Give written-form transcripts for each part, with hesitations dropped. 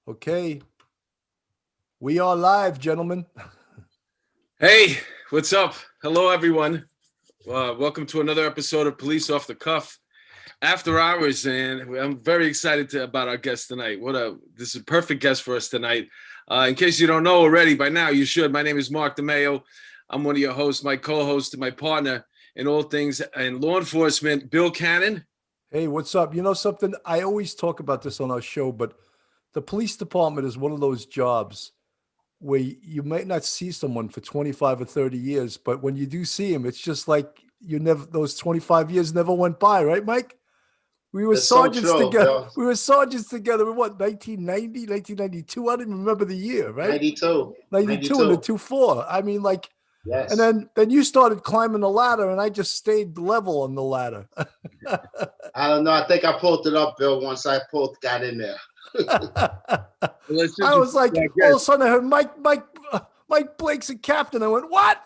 Okay, we are live, gentlemen. Hey, what's up? Hello, everyone. Welcome to another episode of Police Off the Cuff After Hours, and I'm very excited about our guest tonight. This is a perfect guest for us tonight. In case you don't know already, by now you should. My name is Mark DeMeo. I'm one of your hosts, my co-host, and my partner in all things in law enforcement, Bill Cannon. Hey, what's up? You know something? I always talk about this on our show, but the police department is one of those jobs where you might not see someone for 25 or 30 years, but when you do see him, it's just like those 25 years never went by, right, Mike? We were It's so sergeants true, together. Bill. We were sergeants together in what, 1990, 1992? I don't even remember the year, right? 92. 92 and the 2-4. I mean, like, Yes. and then you started climbing the ladder, and I just stayed level on the ladder. I don't know. I think I pulled it up, Bill, once I got in there. I was like, all of a sudden I heard Mike Blake's a captain. I went, what?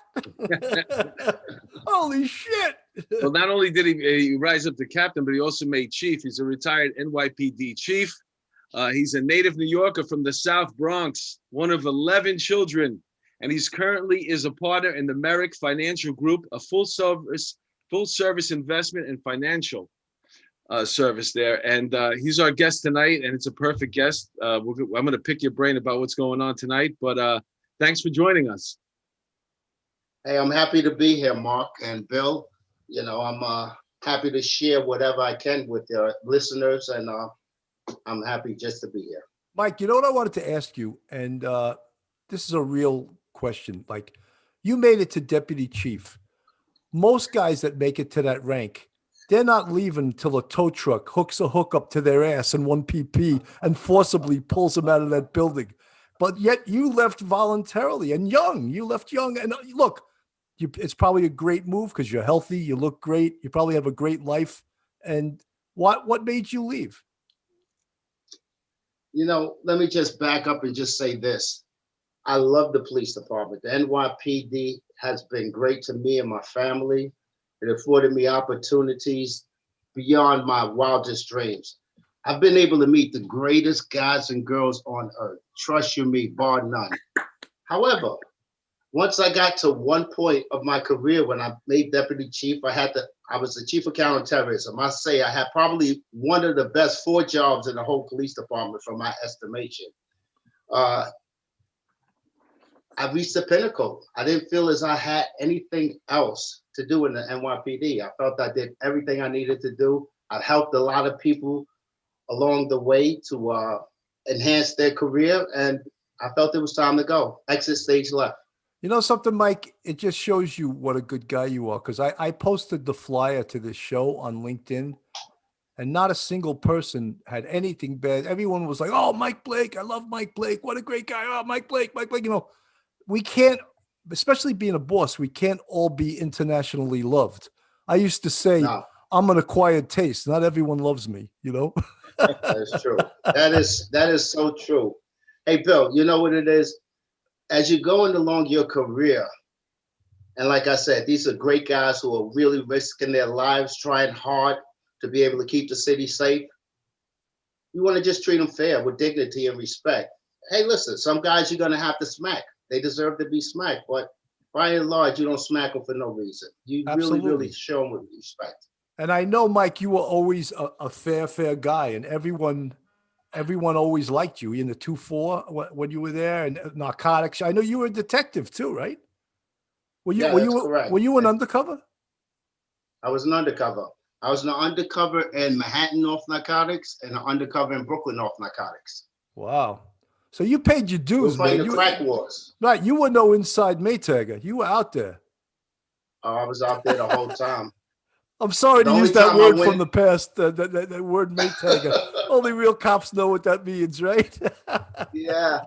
Holy shit. Well, not only did he rise up to captain, but he also made chief. He's a retired NYPD chief. He's a native New Yorker from the South Bronx, one of 11 children. And he's currently is a partner in the Merrick Financial Group, a full service investment and financial service there. And he's our guest tonight, and it's a perfect guest. I'm going to pick your brain about what's going on tonight, but thanks for joining us. Hey, I'm happy to be here, Mark and Bill. You know, I'm happy to share whatever I can with your listeners, and I'm happy just to be here. Mike, you know what I wanted to ask you? And this is a real question. Like, you made it to deputy chief. Most guys that make it to that rank, they're not leaving until a tow truck hooks a hook up to their ass in 1 pp and forcibly pulls them out of that building. But yet you left voluntarily and young. You left young. And look, it's probably a great move because you're healthy. You look great. You probably have a great life. And what made you leave? You know, let me just back up and just say this. I love the police department. The NYPD has been great to me and my family. It afforded me opportunities beyond my wildest dreams. I've been able to meet the greatest guys and girls on earth. Trust you me, bar none. However, once I got to one point of my career when I made deputy chief, I was the chief of counterterrorism. I say I had probably one of the best 4 jobs in the whole police department from my estimation. I reached the pinnacle. I didn't feel as I had anything else to do in the NYPD. I felt I did everything I needed to do. I helped a lot of people along the way to enhance their career, and I felt it was time to go. Exit stage left. You know something, Mike? It just shows you what a good guy you are. Because I posted the flyer to this show on LinkedIn, and not a single person had anything bad. Everyone was like, oh, Mike Blake. I love Mike Blake. What a great guy. Oh, Mike Blake. You know, we can't, especially being a boss, we can't all be internationally loved. I used to say, no. I'm an acquired taste. Not everyone loves me, you know? That is true. That is so true. Hey, Bill, you know what it is? As you're going along your career, and like I said, these are great guys who are really risking their lives, trying hard to be able to keep the city safe. You want to just treat them fair with dignity and respect. Hey, listen, some guys you're going to have to smack. They deserve to be smacked, but by and large, you don't smack them for no reason. You really show them with respect. And I know, Mike, you were always a fair guy, and everyone always liked you in the 2-4 when you were there, and Narcotics. I know you were a detective too, right? Correct. Were you an undercover? I was an undercover. I was an undercover in Manhattan off Narcotics and an undercover in Brooklyn off Narcotics. Wow. So you paid your dues, man. The crack wars. Right. You were no inside Maytagger. You were out there. Oh, I was out there the whole time. I'm sorry to use that word from the past, that word Maytagger. Only real cops know what that means, right? Yeah.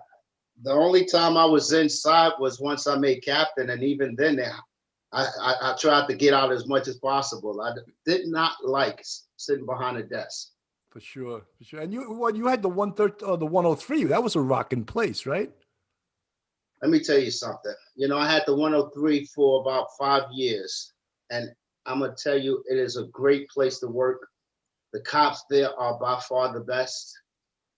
The only time I was inside was once I made captain, and even then I tried to get out as much as possible. I did not like sitting behind a desk. For sure. And you had the 130 or the 103. That was a rocking place, right? Let me tell you something. You know, I had the 103 for about 5 years, and I'm gonna tell you, it is a great place to work. The cops there are by far the best.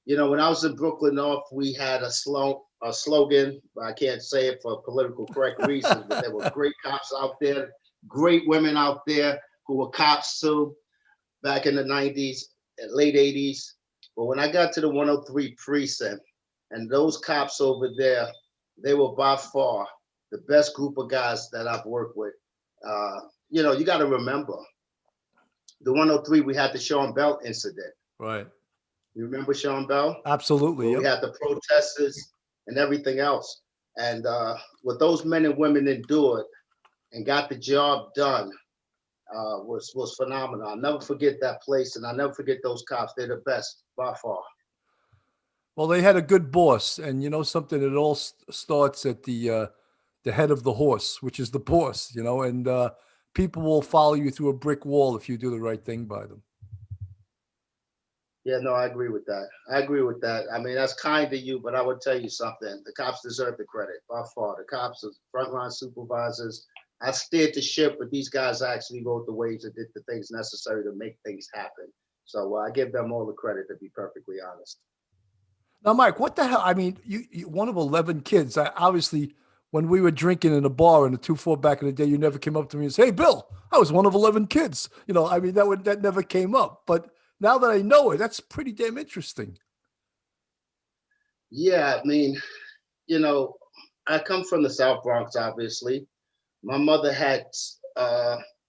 You know, when I was in Brooklyn North, we had a slogan. I can't say it for political correct reasons, but there were great cops out there, great women out there who were cops too, back in the 90s and late 80s. But when I got to the 103 precinct, and those cops over there, they were by far the best group of guys that I've worked with. You know, you got to remember the 103, we had the Sean Bell incident. Right. You remember Sean Bell? Absolutely. Where we had the protesters and everything else. And what those men and women endured and got the job done was phenomenal. I'll never forget that place, and I'll never forget those cops. They're the best by far. Well, they had a good boss, and you know something. It all starts at the head of the horse, which is the boss. You know, and people will follow you through a brick wall if you do the right thing by them. Yeah, no, I agree with that. I agree with that. I mean, that's kind of you, but I would tell you something. The cops deserve the credit by far. The cops are frontline supervisors. I steered the ship, but these guys actually wrote the waves and did the things necessary to make things happen. So I give them all the credit, to be perfectly honest. Now, Mike, what the hell? I mean, you one of 11 kids. Obviously, when we were drinking in a bar in the 2-4 back in the day, you never came up to me and say, "Hey, Bill, I was one of 11 kids." You know, I mean, that never came up. But now that I know it, that's pretty damn interesting. Yeah, I mean, you know, I come from the South Bronx, obviously. My mother had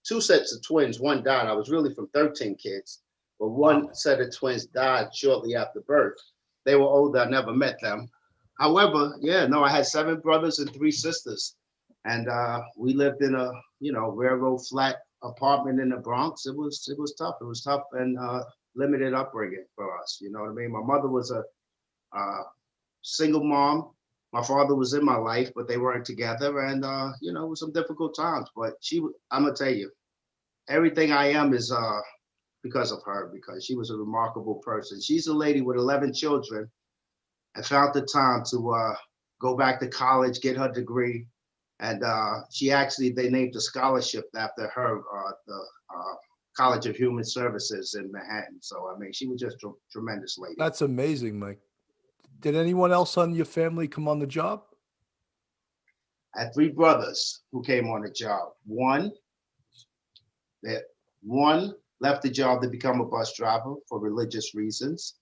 2 sets of twins. One died. I was really from 13 kids, but one Wow. set of twins died shortly after birth. They were older. I never met them. However, yeah, no, I had 7 brothers and 3 sisters, and we lived in a railroad flat apartment in the Bronx. It was tough. It was tough and limited upbringing for us. You know what I mean? My mother was a single mom. My father was in my life, but they weren't together, and it was some difficult times. But I'm gonna tell you, everything I am is because of her, because she was a remarkable person. She's a lady with 11 children and found the time to go back to college, get her degree. And they named a scholarship after her, the College of Human Services in Manhattan. So, I mean, she was just a tremendous lady. That's amazing, Mike. Did anyone else on your family come on the job? I had 3 brothers who came on the job. One left the job to become a bus driver for religious reasons.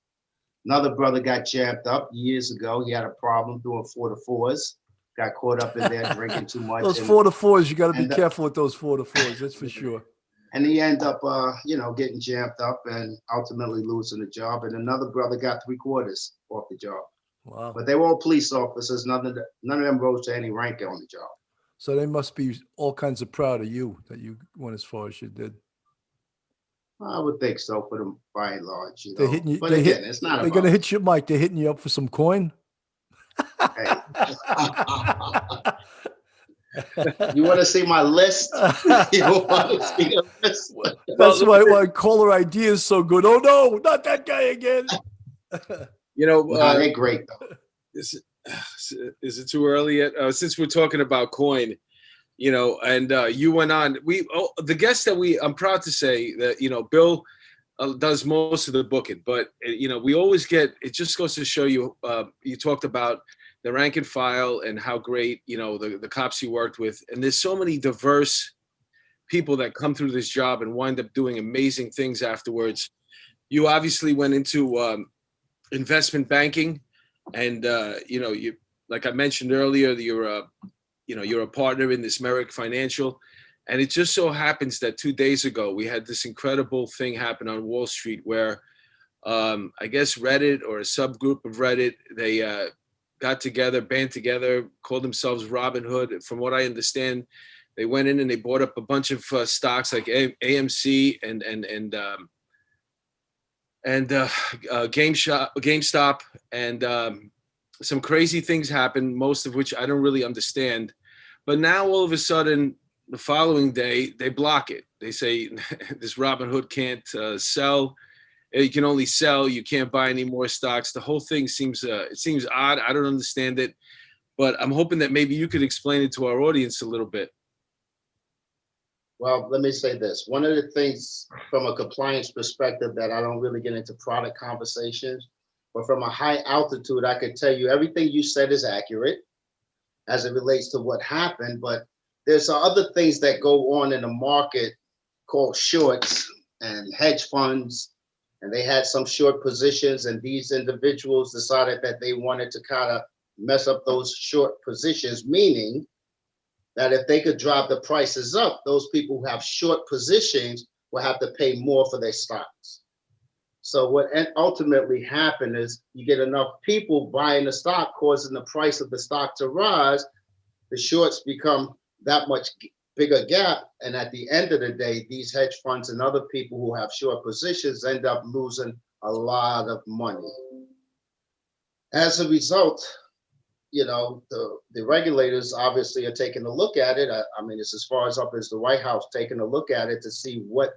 Another brother got jammed up years ago. He had a problem doing 4-4s, got caught up in there drinking too much. Those 4-4s, you got to be careful with those 4-4s. That's for sure. And he ended up, getting jammed up and ultimately losing the job. And another brother got 3/4 off the job. Wow. But they were all police officers. None of them rose to any rank on the job. So they must be all kinds of proud of you that you went as far as you did. I would think so, for them by and large. They're hitting you. But again, it's not. They're going to hit you, Mike. They're hitting you up for some coin. Hey. You want to see my list? You want to see the list? That's why caller ID is so good. Oh no, not that guy again. They're great though. Is it too early yet? Since we're talking about coin, and you went on. The guest that I'm proud to say that Bill does most of the booking, but we always get. It just goes to show you. You talked about the rank and file and how great the cops you worked with, and there's so many diverse people that come through this job and wind up doing amazing things afterwards. You obviously went into investment banking, and you, like I mentioned earlier, you're a partner in this Merrick Financial, and it just so happens that 2 days ago we had this incredible thing happen on Wall Street where I guess Reddit or a subgroup of Reddit, they got together, band together, called themselves Robinhood. From what I understand, they went in and they bought up a bunch of stocks like AMC and GameStop, and some crazy things happened, most of which I don't really understand. But now all of a sudden, the following day, they block it. They say this Robinhood can't sell. You can only sell. You can't buy any more stocks. The whole thing seems odd. I don't understand it, but I'm hoping that maybe you could explain it to our audience a little bit. Well, let me say this. One of the things from a compliance perspective that I don't really get into product conversations, but from a high altitude, I could tell you everything you said is accurate as it relates to what happened. But there's other things that go on in the market called shorts and hedge funds. And they had some short positions, and these individuals decided that they wanted to kind of mess up those short positions, meaning that if they could drive the prices up, those people who have short positions will have to pay more for their stocks. So what ultimately happened is you get enough people buying the stock, causing the price of the stock to rise. The shorts become that much bigger gap. And at the end of the day, these hedge funds and other people who have short positions end up losing a lot of money. As a result, the regulators obviously are taking a look at it. I mean, it's as far as up as the White House taking a look at it to see what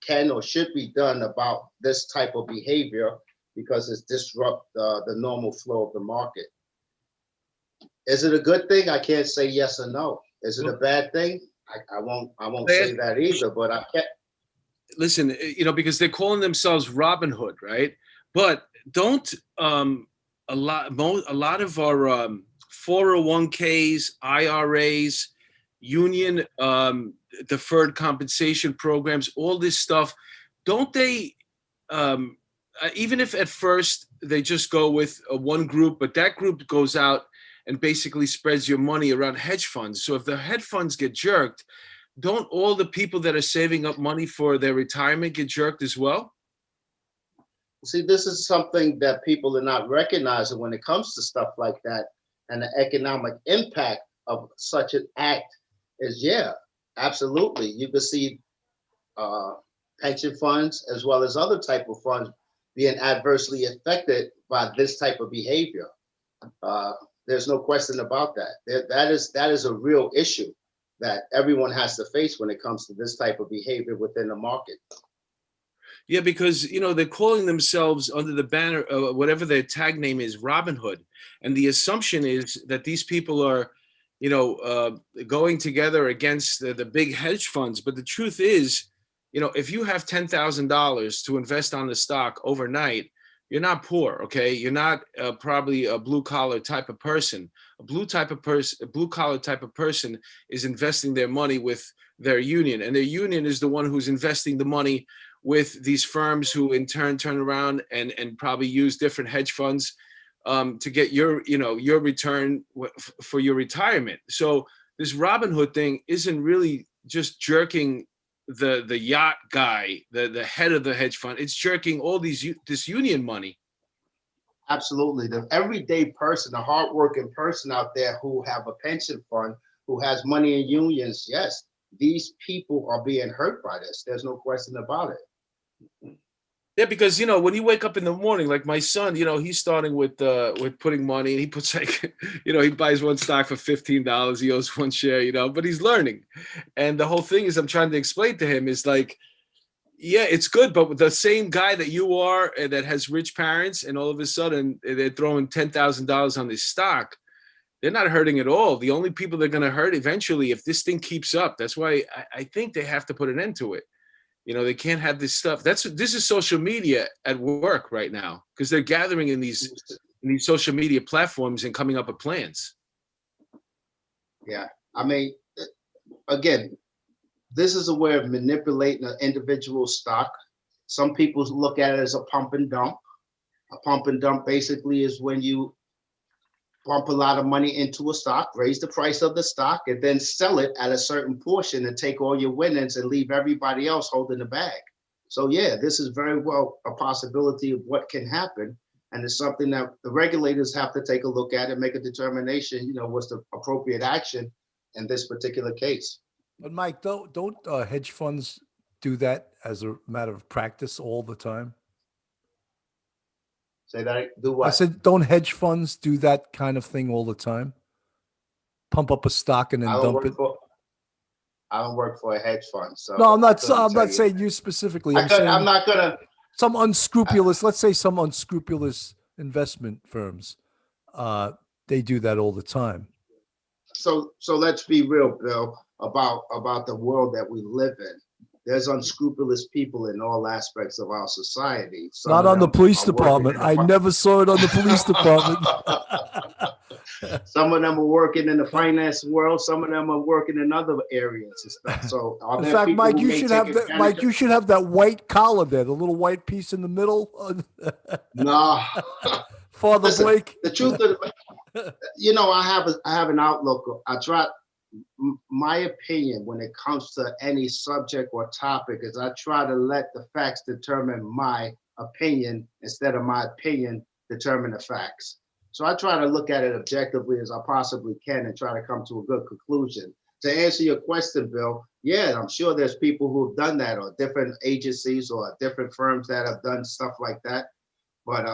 can or should be done about this type of behavior, because it's disrupt the normal flow of the market. Is it a good thing? I can't say yes or no. Is it a bad thing? I won't say that either, but I can't. Listen, because they're calling themselves Robinhood, right? But don't a lot of our 401ks, IRAs, union deferred compensation programs, all this stuff, don't they, even if at first they just go with one group, but that group goes out and basically spreads your money around hedge funds. So if the hedge funds get jerked, don't all the people that are saving up money for their retirement get jerked as well? See, this is something that people are not recognizing when it comes to stuff like that. And the economic impact of such an act is, yeah, absolutely. You can see pension funds as well as other type of funds being adversely affected by this type of behavior. There's no question about that. That is a real issue that everyone has to face when it comes to this type of behavior within the market. Yeah, because they're calling themselves under the banner, whatever their tag name is, Robinhood, and the assumption is that these people are, going together against the big hedge funds. But the truth is, if you have $10,000 to invest on the stock overnight, you're not poor, okay? You're not probably a blue collar type of person. A blue collar type of person is investing their money with their union, and their union is the one who's investing the money with these firms who in turn turn around and probably use different hedge funds to get your return for your retirement. So this Robinhood thing isn't really just jerking the yacht guy, the head of the hedge fund. It's jerking all this union money. Absolutely. The everyday person, the hardworking person out there who have a pension fund, who has money in unions, yes, these people are being hurt by this. There's no question about it. Yeah, because when you wake up in the morning, like my son, he's starting with putting money, and he puts like, he buys one stock for $15, he owns one share, but he's learning. And the whole thing is I'm trying to explain to him is like, yeah, it's good, but with the same guy that you are that has rich parents, and all of a sudden they're throwing $10,000 on this stock, they're not hurting at all. The only people they're going to hurt eventually, if this thing keeps up, that's why I think they have to put an end to it. They can't have this stuff. This is social media at work right now, because they're gathering in these social media platforms and coming up with plans. Yeah, I mean, again, this is a way of manipulating an individual stock. Some people look at it as a pump and dump. A pump and dump basically is when you pump a lot of money into a stock, raise the price of the stock, and then sell it at a certain portion and take all your winnings and leave everybody else holding the bag. So yeah, this is very well a possibility of what can happen. And it's something that the regulators have to take a look at and make a determination, what's the appropriate action in this particular case. But Mike, don't hedge funds do that as a matter of practice all the time? Say that, do what? I said, don't hedge funds do that kind of thing all the time? Pump up a stock and then dump it? I don't work for a hedge fund. So no, I'm not saying you specifically. I'm not going to. Some unscrupulous, let's say some unscrupulous investment firms, they do that all the time. So let's be real, Bill, about the world that we live in. There's unscrupulous people in all aspects of our society. Some Not of on the them police are working department. in the I never saw it on the police department. Some of them are working in the finance world. Some of them are working in other areas and stuff. So are In there fact, people Mike, who you may should take have that. advantage Mike, of? you should have that white collar there, the little white piece in the middle. No. Father Listen, Blake. the truth of, I have an outlook. I try. My opinion when it comes to any subject or topic is I try to let the facts determine my opinion instead of my opinion determine the facts. So I try to look at it objectively as I possibly can and try to come to a good conclusion. To answer your question, Bill, yeah, I'm sure there's people who have done that, or different agencies or different firms that have done stuff like that. But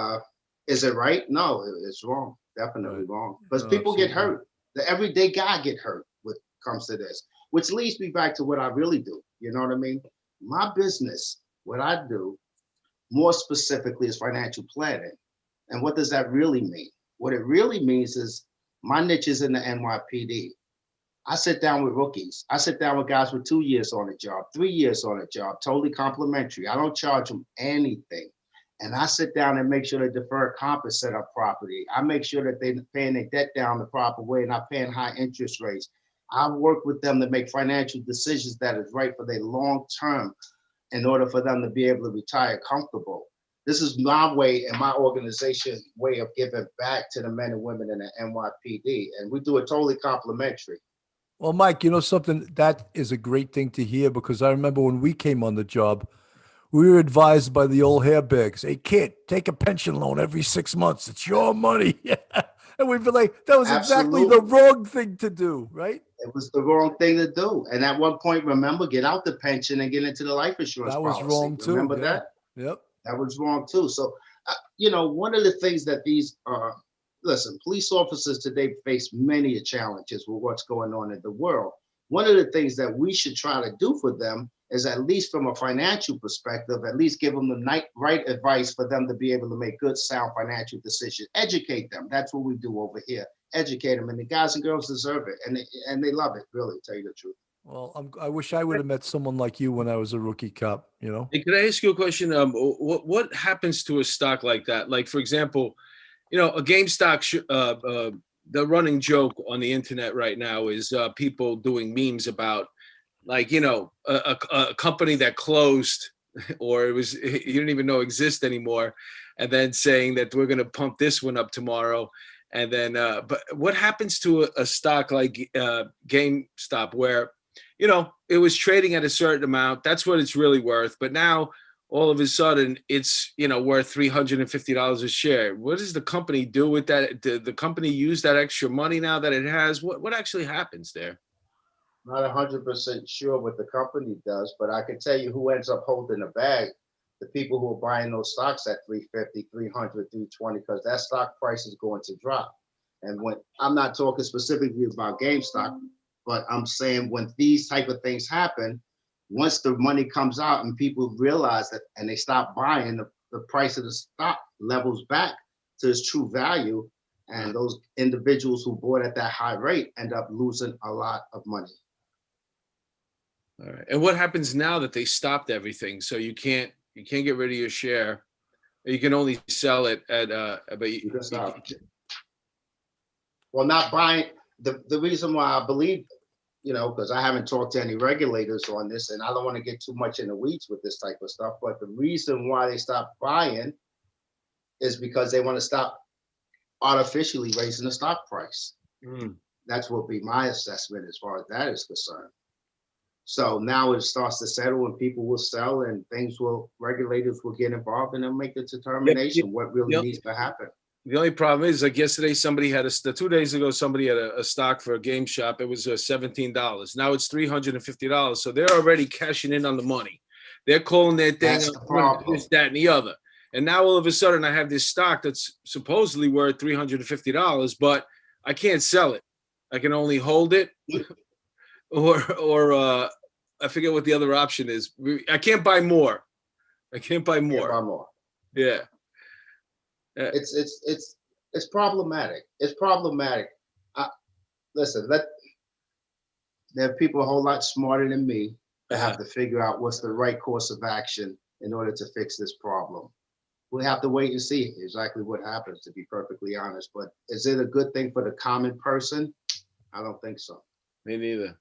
is it right? No, it's wrong. Definitely wrong. Because people get hurt. The everyday guy get hurt when it comes to this, which leads me back to what I really do. You know what I mean? My business, what I do, more specifically, is financial planning. And what does that really mean? What it really means is my niche is in the NYPD. I sit down with rookies. I sit down with guys with 2 years on a job, 3 years on a job, totally complimentary. I don't charge them anything. And I sit down and make sure the deferred comp is set up properly. I make sure that they're paying their debt down the proper way and not paying high interest rates. I work with them to make financial decisions that is right for their long term in order for them to be able to retire comfortable. This is my way and my organization way of giving back to the men and women in the NYPD. And we do it totally complimentary. Well, Mike, you know something? That is a great thing to hear, because I remember when we came on the job, we were advised by the old hairbags, hey, kid, take a pension loan every 6 months. It's your money. And we'd be like, that was exactly the wrong thing to do, right? It was the wrong thing to do. And at one point, remember, get out the pension and get into the life insurance That was policy. wrong too. Remember that? Yep. That was wrong too. So, one of the things that listen, police officers today face many challenges with what's going on in the world. One of the things that we should try to do for them is, at least from a financial perspective, at least give them the right advice for them to be able to make good, sound financial decisions. Educate them. That's what we do over here. Educate them, and the guys and girls deserve it, and they love it. Really, to tell you the truth. Well, I wish I would have met someone like you when I was a rookie cop. You know. Hey, could I ask you a question? What happens to a stock like that? Like, for example, a GameStop. The running joke on the internet right now is people doing memes about, like, a company that closed, or you didn't even know exist anymore, and then saying that we're going to pump this one up tomorrow. And then, but what happens to a stock like GameStop, where, it was trading at a certain amount, that's what it's really worth. But now all of a sudden it's, worth $350 a share. What does the company do with that? Did the company use that extra money now that it has? What actually happens there? Not 100% sure what the company does, but I can tell you who ends up holding the bag. The people who are buying those stocks at 350, 300, 320, because that stock price is going to drop. And when I'm not talking specifically about GameStop, but I'm saying when these type of things happen, once the money comes out and people realize that and they stop buying, the price of the stock levels back to its true value. And those individuals who bought at that high rate end up losing a lot of money. All right. And what happens now that they stopped everything? So you can't get rid of your share. You can only sell it at but you can stop. Well, not buying. The reason why I believe, because I haven't talked to any regulators on this, and I don't want to get too much in the weeds with this type of stuff, but the reason why they stopped buying is because they want to stop artificially raising the stock price. That's what be my assessment as far as that is concerned. So now it starts to settle and people will sell and regulators will get involved and they'll make the determination what really needs to happen. The only problem is, like yesterday, somebody had 2 days ago, somebody had a stock for a GameStop. It was $17. Now it's $350. So they're already cashing in on the money. They're calling their thing this, that, and the other. And now all of a sudden I have this stock that's supposedly worth $350, but I can't sell it. I can only hold it or I forget what the other option is. I can't buy more. Yeah. It's problematic. It's problematic. Listen, there are people a whole lot smarter than me have to figure out what's the right course of action in order to fix this problem. We have to wait and see exactly what happens, to be perfectly honest. But is it a good thing for the common person? I don't think so. Me neither.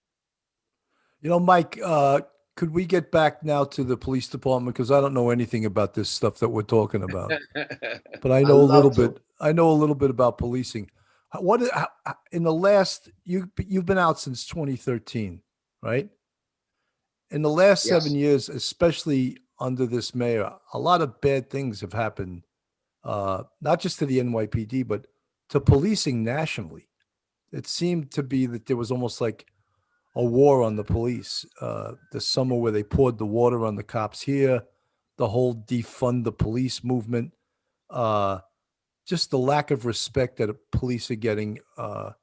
You know, Mike, could we get back now to the police department? Because I don't know anything about this stuff that we're talking about, but I know a little bit. I know a little bit about policing. What in the last you've been out since 2013, right? In the last 7 years, especially under this mayor, a lot of bad things have happened, not just to the NYPD, but to policing nationally. It seemed to be that there was almost like a war on the police. The summer where they poured the water on the cops here, the whole defund the police movement, just the lack of respect that police are getting over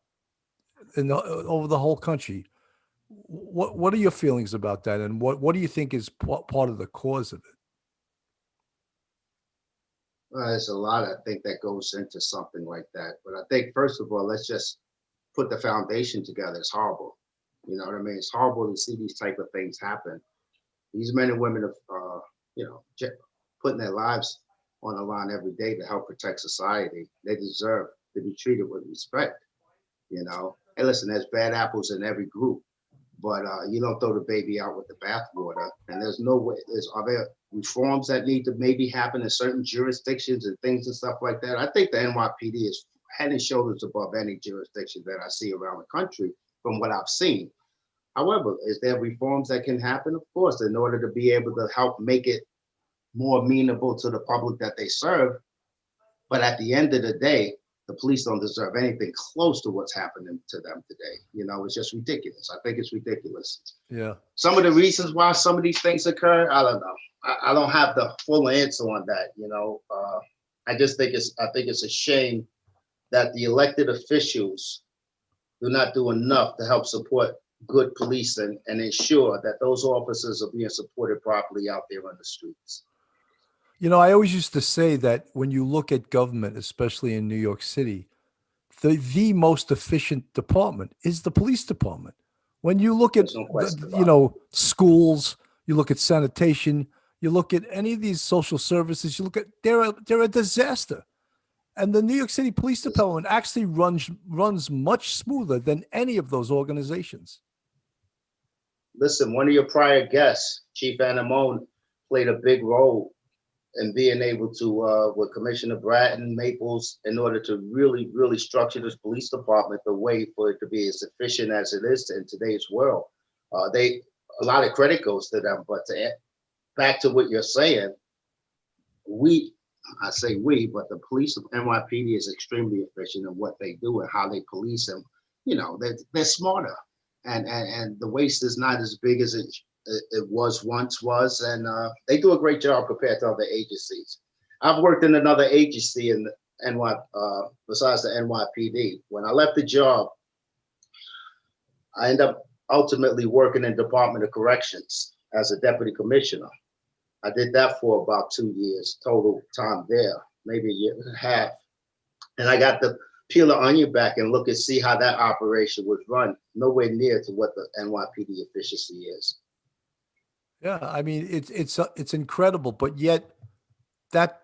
the whole country. What are your feelings about that, and what do you think is part of the cause of it? Well, there's a lot, I think, that goes into something like that. But I think, first of all, let's just put the foundation together. It's horrible. You know what I mean? It's horrible to see these type of things happen. These men and women are, putting their lives on the line every day to help protect society. They deserve to be treated with respect, you know? And listen, there's bad apples in every group, but you don't throw the baby out with the bathwater. And there's no way, are there reforms that need to maybe happen in certain jurisdictions and things and stuff like that? I think the NYPD is head and shoulders above any jurisdiction that I see around the country from what I've seen. However, is there reforms that can happen? Of course, in order to be able to help make it more amenable to the public that they serve. But at the end of the day, the police don't deserve anything close to what's happening to them today. You know, it's just ridiculous. I think it's ridiculous. Yeah. Some of the reasons why some of these things occur, I don't know. I don't have the full answer on that. You know, I think it's a shame that the elected officials do not do enough to help support good policing and ensure that those officers are being supported properly out there on the streets. You know, I always used to say that when you look at government, especially in New York City, the most efficient department is the police department. When you look at, schools, you look at sanitation, you look at any of these social services, you look at, they're a disaster. And the New York City Police Department actually runs much smoother than any of those organizations. Listen, one of your prior guests, Chief Anamone, played a big role in being able to, with Commissioner Bratton, Maples, in order to really, really structure this police department the way for it to be as efficient as it is in today's world. A lot of credit goes to them, but back to what you're saying, I say we, but the police of NYPD is extremely efficient in what they do and how they police them. You know, they're smarter, and the waste is not as big as it once was, and they do a great job compared to other agencies. I've worked in another agency in besides the NYPD. When I left the job, I ended up ultimately working in Department of Corrections as a deputy commissioner. I did that for about 2 years total time there, maybe a year and a half. And I got to peel the onion back and look and see how that operation was run. Nowhere near to what the NYPD efficiency is. Yeah, I mean, it's incredible, but yet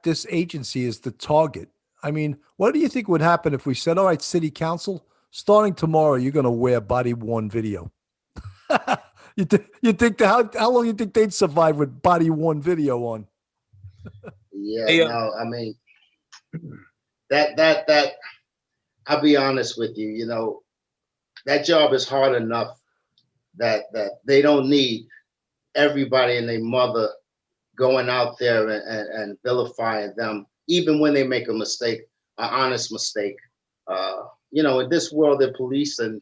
this agency is the target. I mean, what do you think would happen if we said, all right, city council, starting tomorrow, you're going to wear body-worn video? You think how long you think they'd survive with body-worn video on? Yeah, no, I mean, that I'll be honest with you, you know, that job is hard enough that they don't need everybody and their mother going out there and vilifying them, even when they make a mistake, an honest mistake. You know, in this world of police, and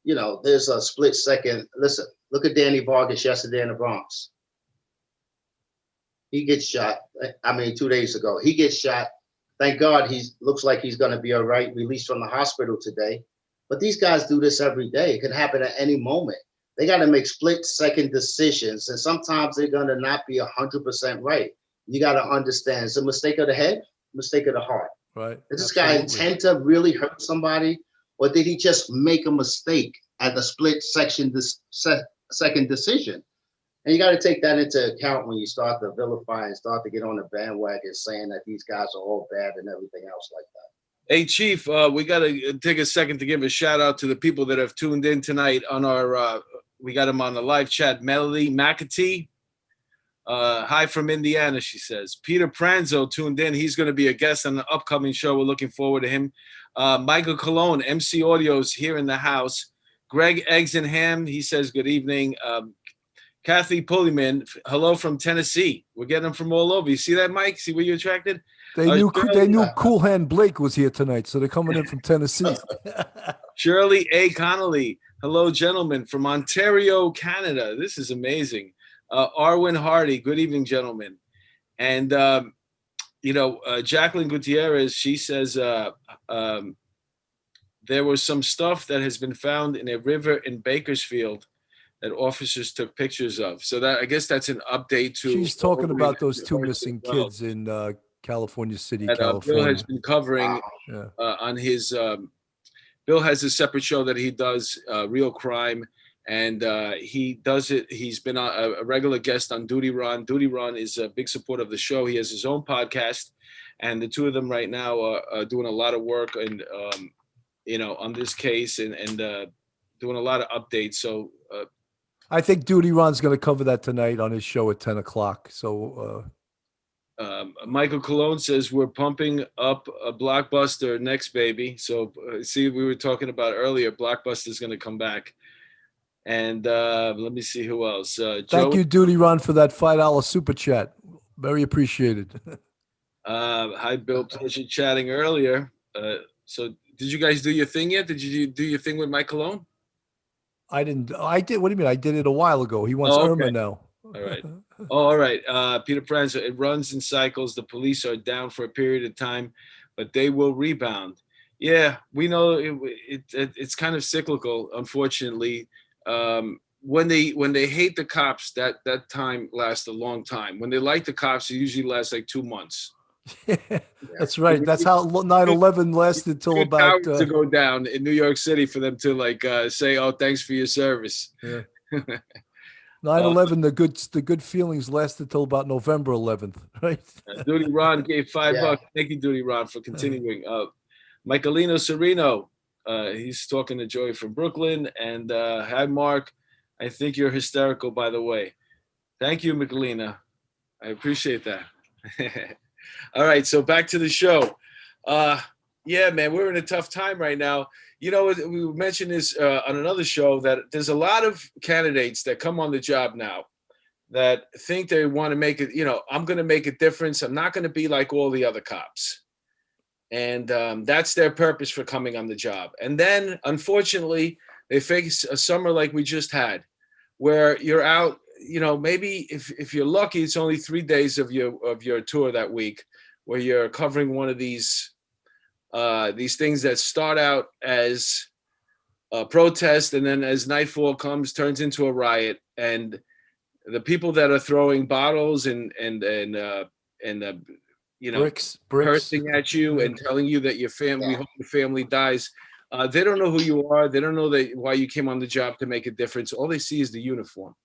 you know, there's a split second. Listen, look at Danny Vargas yesterday in the Bronx. He gets shot. 2 days ago, he gets shot. Thank God looks like he's going to be all right, released from the hospital today. But these guys do this every day. It can happen at any moment. They got to make split-second decisions, and sometimes they're going to not be 100% right. You got to understand, it's a mistake of the head, mistake of the heart. Right. Did this guy intend to really hurt somebody, or did he just make a mistake at the split-second decision? And you got to take that into account when you start to vilify and start to get on the bandwagon saying that these guys are all bad and everything else like that. Hey, Chief, we got to take a second to give a shout out to the people that have tuned in tonight on our, we got them on the live chat. Melody McAtee, hi from Indiana, she says. Peter Pranzo tuned in. He's going to be a guest on the upcoming show. We're looking forward to him. Michael Colon, MC Audio's here in the house. Greg Eggs and Ham, he says good evening. Kathy Pulleyman, hello from Tennessee. We're getting them from all over. You see that, Mike? See where you attracted? They knew Cool Hand Blake was here tonight, so they're coming in from Tennessee. Shirley A. Connolly, hello, gentlemen, from Ontario, Canada. This is amazing. Arwin Hardy, good evening, gentlemen. And, Jacqueline Gutierrez, she says there was some stuff that has been found in a river in Bakersfield that officers took pictures of. So that, I guess that's an update to. She's talking about those two missing kids in California City, California. Bill has been covering on his. Bill has a separate show that he does, Real Crime, and he does it. He's been a regular guest on Duty Ron. Duty Ron is a big supporter of the show. He has his own podcast, and the two of them right now are doing a lot of work and on this case and doing a lot of updates. So. I think Duty Ron's going to cover that tonight on his show at 10 o'clock. So Michael Colon says we're pumping up a Blockbuster next, baby. So see, we were talking about earlier, Blockbuster is going to come back. And let me see who else. Thank you, Duty Ron, for that $5 super chat. Very appreciated. Hi, Bill. Pleasure chatting earlier. So did you guys do your thing yet? Did you do your thing with Mike Colon? I didn't. I did. What do you mean? I did it a while ago. He wants Irma now. All right. All right. Peter Pranzo, it runs in cycles. The police are down for a period of time, but they will rebound. Yeah, we know it's kind of cyclical, unfortunately. When they hate the cops, that time lasts a long time. When they like the cops, it usually lasts like 2 months. That's right. That's how 9/11 lasted till about to go down in New York City for them to say, "Oh, thanks for your service." Yeah. 9/11, the good feelings lasted till about November 11th, right? Duty Ron gave $5. Thank you, Duty Ron, for continuing. Michaelino Sereno, he's talking to Joey from Brooklyn, and hi, Mark. I think you're hysterical, by the way. Thank you, Michaelina. I appreciate that. All right, so back to the show. Yeah, man, we're in a tough time right now. We mentioned this on another show that there's a lot of candidates that come on the job now that think they want to make it, I'm going to make a difference. I'm not going to be like all the other cops. And that's their purpose for coming on the job. And then, unfortunately, they face a summer like we just had, where you're out, maybe if you're lucky, it's only 3 days of your tour that week, where you're covering one of these things that start out as a protest, and then as nightfall comes, turns into a riot. And the people that are throwing bottles and bricks cursing at you and telling you that your family dies. They don't know who you are. They don't know why you came on the job to make a difference. All they see is the uniform.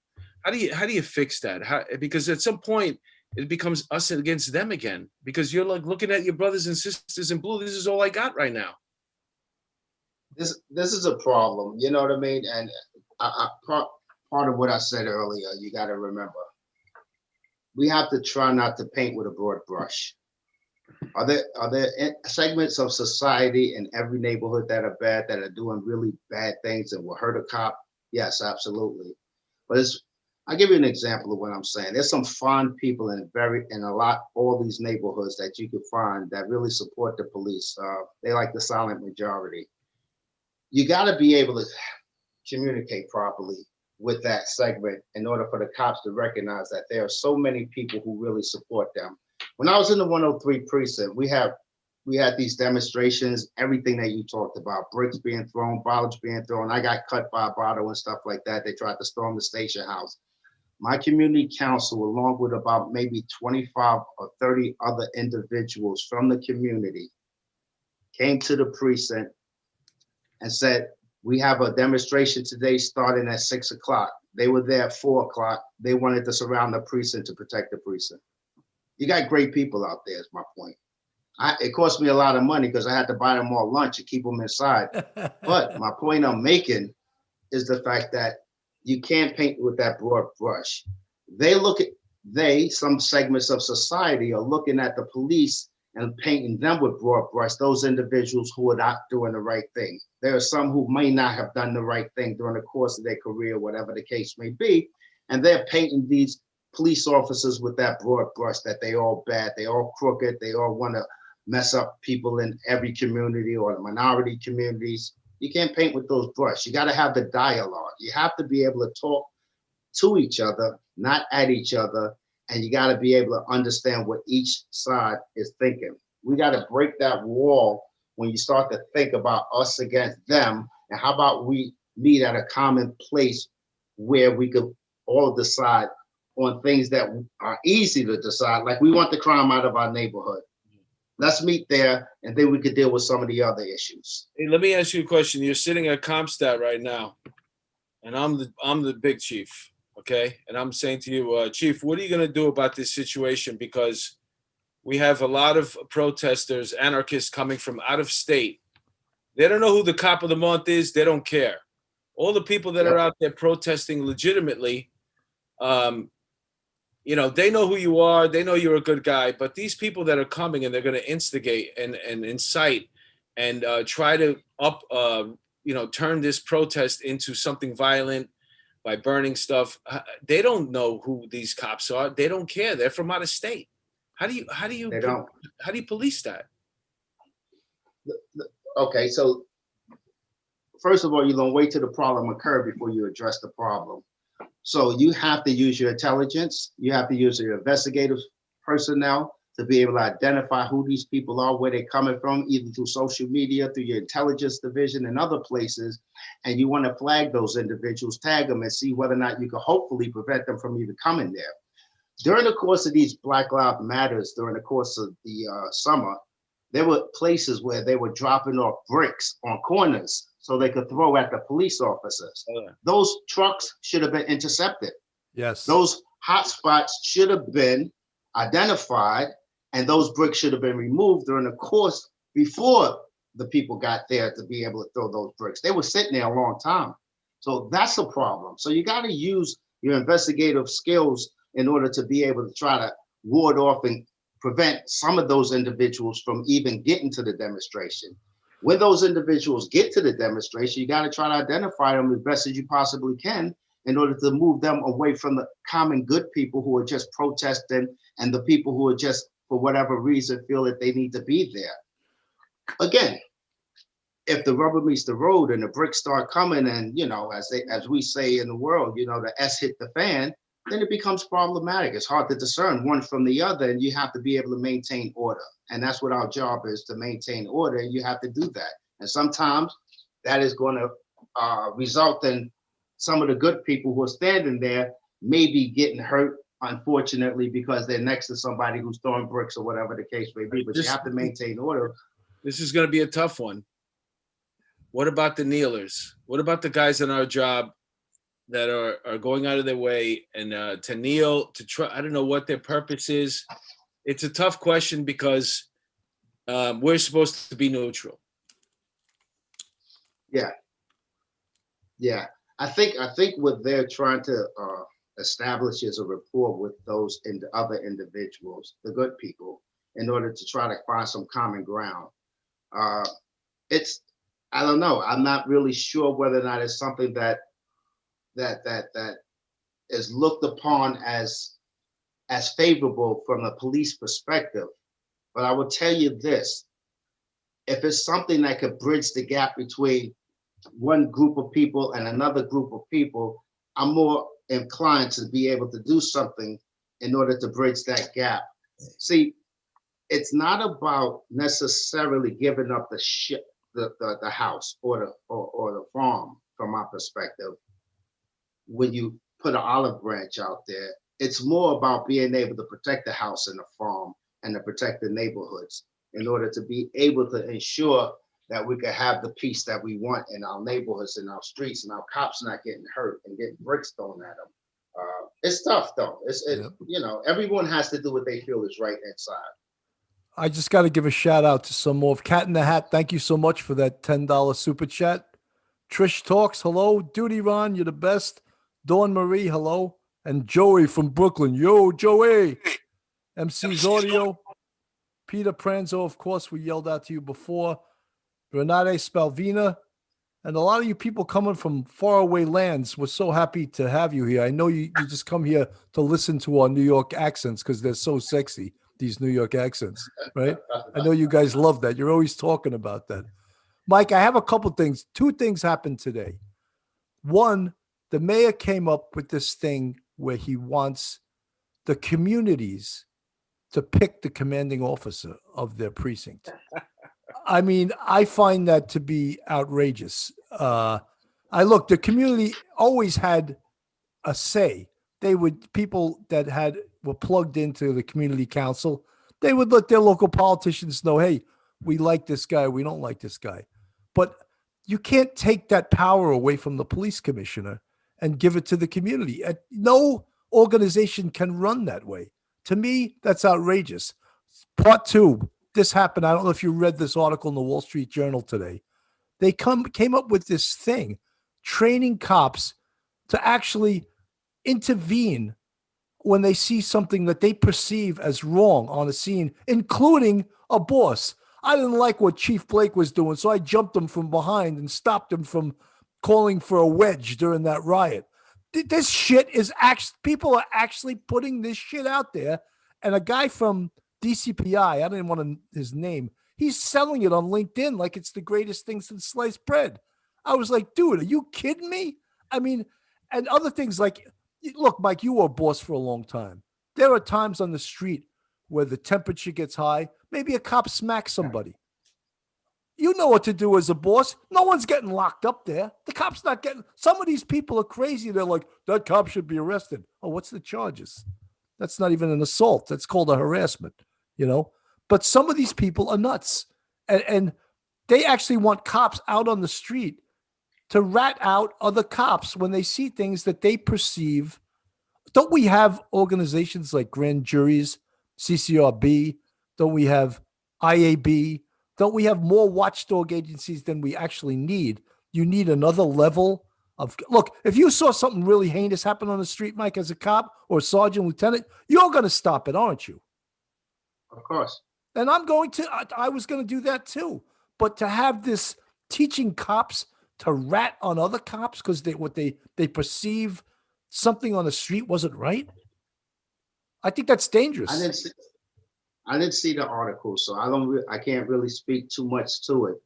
How do you fix that? Because at some point it becomes us against them again, because you're like looking at your brothers and sisters in blue. This is all I got right now. This is a problem. You know what I mean? And part of what I said earlier, you got to remember, we have to try not to paint with a broad brush. Are there segments of society in every neighborhood that are bad, that are doing really bad things and will hurt a cop? Yes, absolutely. But I'll give you an example of what I'm saying. There's some fine people all these neighborhoods that you can find that really support the police. They like the silent majority. You got to be able to communicate properly with that segment in order for the cops to recognize that there are so many people who really support them. When I was in the 103 precinct, we had these demonstrations, everything that you talked about, bricks being thrown, bottles being thrown. I got cut by a bottle and stuff like that. They tried to storm the station house. My community council, along with about maybe 25 or 30 other individuals from the community, came to the precinct and said, We have a demonstration today starting at 6 o'clock. They were there at 4 o'clock. They wanted to surround the precinct to protect the precinct. You got great people out there, is my point. It cost me a lot of money because I had to buy them all lunch and keep them inside. But my point I'm making is the fact that you can't paint with that broad brush. Some segments of society are looking at the police and painting them with broad brush, those individuals who are not doing the right thing. There are some who may not have done the right thing during the course of their career, whatever the case may be, and they're painting these police officers with that broad brush that they all bad, they all crooked, they all want to mess up people in every community or the minority communities. You can't paint with those brushes. You got to have the dialogue. You have to be able to talk to each other, not at each other, and you got to be able to understand what each side is thinking. We got to break that wall when you start to think about us against them, and how about we meet at a common place where we could all decide on things that are easy to decide, like we want the crime out of our neighborhood. Let's meet there, and then we could deal with some of the other issues. Hey, let me ask you a question. You're sitting at CompStat right now, and I'm the big chief, okay? And I'm saying to you, Chief, what are you going to do about this situation? Because we have a lot of protesters, anarchists coming from out of state. They don't know who the cop of the month is. They don't care. All the people that are out there protesting legitimately, you know, they know who you are. They know you're a good guy. But these people that are coming and they're going to instigate and incite and try to turn this protest into something violent by burning stuff. They don't know who these cops are. They don't care. They're from out of state. How do you police that? Okay, so first of all, you're gonna wait till the problem occurs before you address the problem. So you have to use your intelligence. You have to use your investigative personnel to be able to identify who these people are, where they're coming from, either through social media, through your intelligence division and other places. And you want to flag those individuals, tag them, and see whether or not you can hopefully prevent them from even coming there. During the course of these Black Lives Matters, during the course of the summer, there were places where they were dropping off bricks on corners so they could throw at the police officers. Those trucks should have been intercepted. Yes. Those hot spots should have been identified, and those bricks should have been removed during the course before the people got there to be able to throw those bricks. They were sitting there a long time. So that's a problem. So you got to use your investigative skills in order to be able to try to ward off and prevent some of those individuals from even getting to the demonstration. When those individuals get to the demonstration, you got to try to identify them as best as you possibly can in order to move them away from the common good people who are just protesting and the people who are just, for whatever reason, feel that they need to be there. Again, if the rubber meets the road and the bricks start coming and, you know, as we say in the world, you know, the S hit the fan, then it becomes problematic. It's hard to discern one from the other, and you have to be able to maintain order. And that's what our job is, to maintain order, and you have to do that. And sometimes that is going to result in some of the good people who are standing there maybe getting hurt, unfortunately, because they're next to somebody who's throwing bricks or whatever the case may be. But you have to maintain order. This is going to be a tough one. What about the kneelers? What about the guys in our job that are going out of their way and to kneel, to try? I don't know what their purpose is. It's a tough question because we're supposed to be neutral. Yeah. I think what they're trying to establish is a rapport with those other individuals, the good people, in order to try to find some common ground. I don't know. I'm not really sure whether or not it's something that is looked upon as favorable from a police perspective. But I will tell you this: if it's something that could bridge the gap between one group of people and another group of people, I'm more inclined to be able to do something in order to bridge that gap. See, it's not about necessarily giving up the house or the farm. From my perspective, when you put an olive branch out there, it's more about being able to protect the house and the farm and to protect the neighborhoods in order to be able to ensure that we could have the peace that we want in our neighborhoods, in our streets, and our cops not getting hurt and getting bricks thrown at them. It's tough though. Yep. You know, everyone has to do what they feel is right inside. I just got to give a shout out to some more of Cat in the Hat. Thank you so much for that $10 super chat. Trish Talks, hello. Duty Ron, you're the best. Dawn Marie, hello. And Joey from Brooklyn, yo, Joey. MC's Audio. Peter Pranzo, of course, we yelled out to you before. Renate Spalvina. And a lot of you people coming from faraway lands, we're so happy to have you here. I know you just come here to listen to our New York accents because they're so sexy, these New York accents, right? I know you guys love that. You're always talking about that. Mike, I have a couple things. Two things happened today. One, the mayor came up with this thing where he wants the communities to pick the commanding officer of their precinct. I mean, I find that to be outrageous. The community always had a say. People that were plugged into the community council, they would let their local politicians know, hey, we like this guy, we don't like this guy. But you can't take that power away from the police commissioner and give it to the community. No organization can run that way. To me, that's outrageous. Part two, this happened. I don't know if you read this article in the Wall Street Journal today. They came up with this thing, training cops to actually intervene when they see something that they perceive as wrong on a scene, including a boss. I didn't like what Chief Blake was doing, so I jumped him from behind and stopped him from calling for a wedge during that riot. This shit is people are actually putting this shit out there. And a guy from DCPI, I don't even want his name, he's selling it on LinkedIn like it's the greatest thing since sliced bread. I was like, dude, are you kidding me? I mean, and other things like, look, Mike, you were a boss for a long time. There are times on the street where the temperature gets high. Maybe a cop smacks somebody. You know what to do as a boss. No one's getting locked up there. The cop's not getting. Some of these people are crazy. They're like, that cop should be arrested. Oh, what's the charges? That's not even an assault. That's called a harassment, you know? But some of these people are nuts. And they actually want cops out on the street to rat out other cops when they see things that they perceive. Don't we have organizations like grand juries, CCRB? Don't we have IAB? Don't we have more watchdog agencies than we actually need? You need another level of, look, if you saw something really heinous happen on the street, Mike, as a cop or a sergeant, lieutenant, you're going to stop it, aren't you? Of course. And I was going to do that too. But to have this teaching cops to rat on other cops because they perceive something on the street wasn't right, I think that's dangerous. I didn't see the article, so I can't really speak too much to it.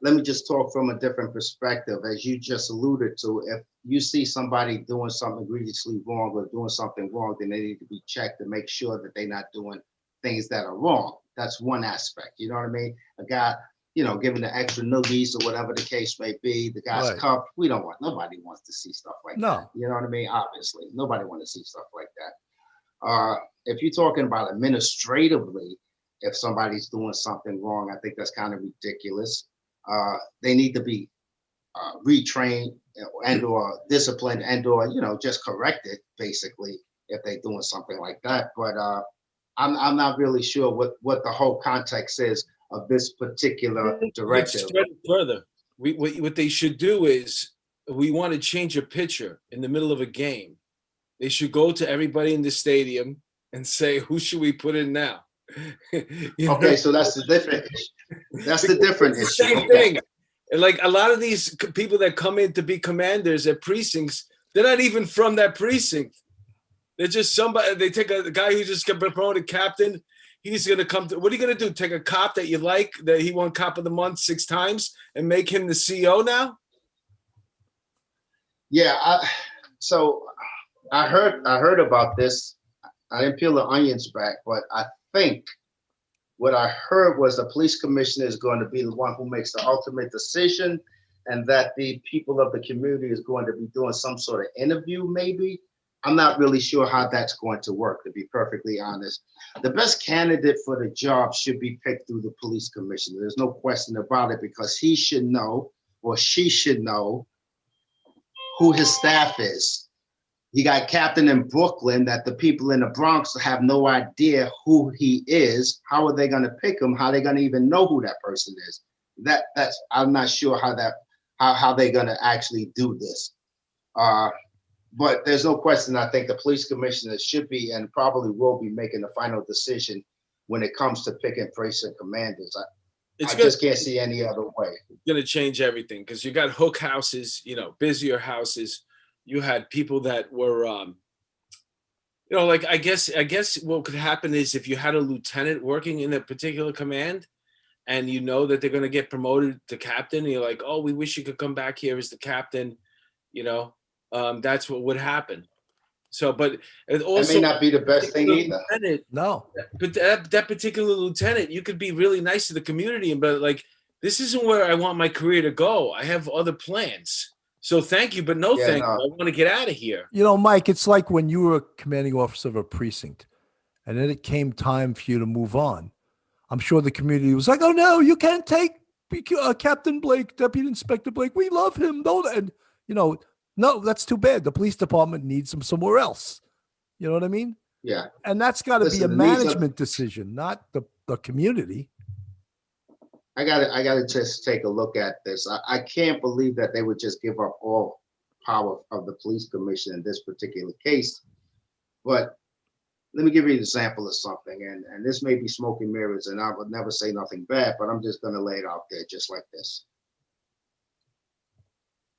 Let me just talk from a different perspective. As you just alluded to, if you see somebody doing something egregiously wrong or doing something wrong, then they need to be checked to make sure that they're not doing things that are wrong. That's one aspect. You know what I mean? A guy, giving the extra noogies or whatever the case may be, the guy's Right. cup. Nobody wants to see stuff like that. You know what I mean? Obviously, nobody wants to see stuff like that. If you're talking about administratively, if somebody's doing something wrong, I think that's kind of ridiculous. They need to be retrained and or disciplined and or, just corrected basically if they're doing something like that. But I'm not really sure what the whole context is of this particular directive. Let's spread it further. What they should do is, we want to change a pitcher in the middle of a game. They should go to everybody in the stadium and say, who should we put in now? Okay, so that's the different issue. That's the different issue. Same thing. And like a lot of these people that come in to be commanders at precincts, they're not even from that precinct. They're just somebody. They take a guy who just got promoted captain. He's going to come to, what are you going to do? Take a cop that you like, that he won cop of the month 6 times and make him the CEO now? Yeah. So I heard about this. I didn't peel the onions back, but I think what I heard was the police commissioner is going to be the one who makes the ultimate decision, and that the people of the community is going to be doing some sort of interview maybe I'm not really sure how that's going to work, to be perfectly honest. The best candidate for the job should be picked through the police commissioner. There's no question about it, because he should know, or she should know, who his staff is. You got captain in Brooklyn that the people in the Bronx have no idea who he is. How are they going to pick him? How are they going to even know who that person is? That's I'm not sure how they're going to actually do this. But there's no question. I think the police commissioner should be and probably will be making the final decision when it comes to picking precinct commanders. I just can't see any other way. It's going to change everything, because you got hook houses, you know, busier houses. You had people that were, you know, like I guess what could happen is if you had a lieutenant working in a particular command, and you know that they're going to get promoted to captain, and you're like, oh, we wish you could come back here as the captain, you know. That's what would happen. So, but it also may not be the best thing either. No, but that particular lieutenant, you could be really nice to the community, but like, this isn't where I want my career to go. I have other plans. So thank you, but no thank you. I want to get out of here. You know, Mike, it's like when you were a commanding officer of a precinct, and then it came time for you to move on. I'm sure the community was like, oh no, you can't take Captain Blake, Deputy Inspector Blake. We love him. No, and you know, no, that's too bad. The police department needs him somewhere else. You know what I mean? Yeah. And that's got to be a management decision, not the community. I gotta just take a look at this. I can't believe that they would just give up all power of the police commission in this particular case. But let me give you an example of something, and this may be smoke and mirrors, and I would never say nothing bad, but I'm just gonna lay it out there just like this.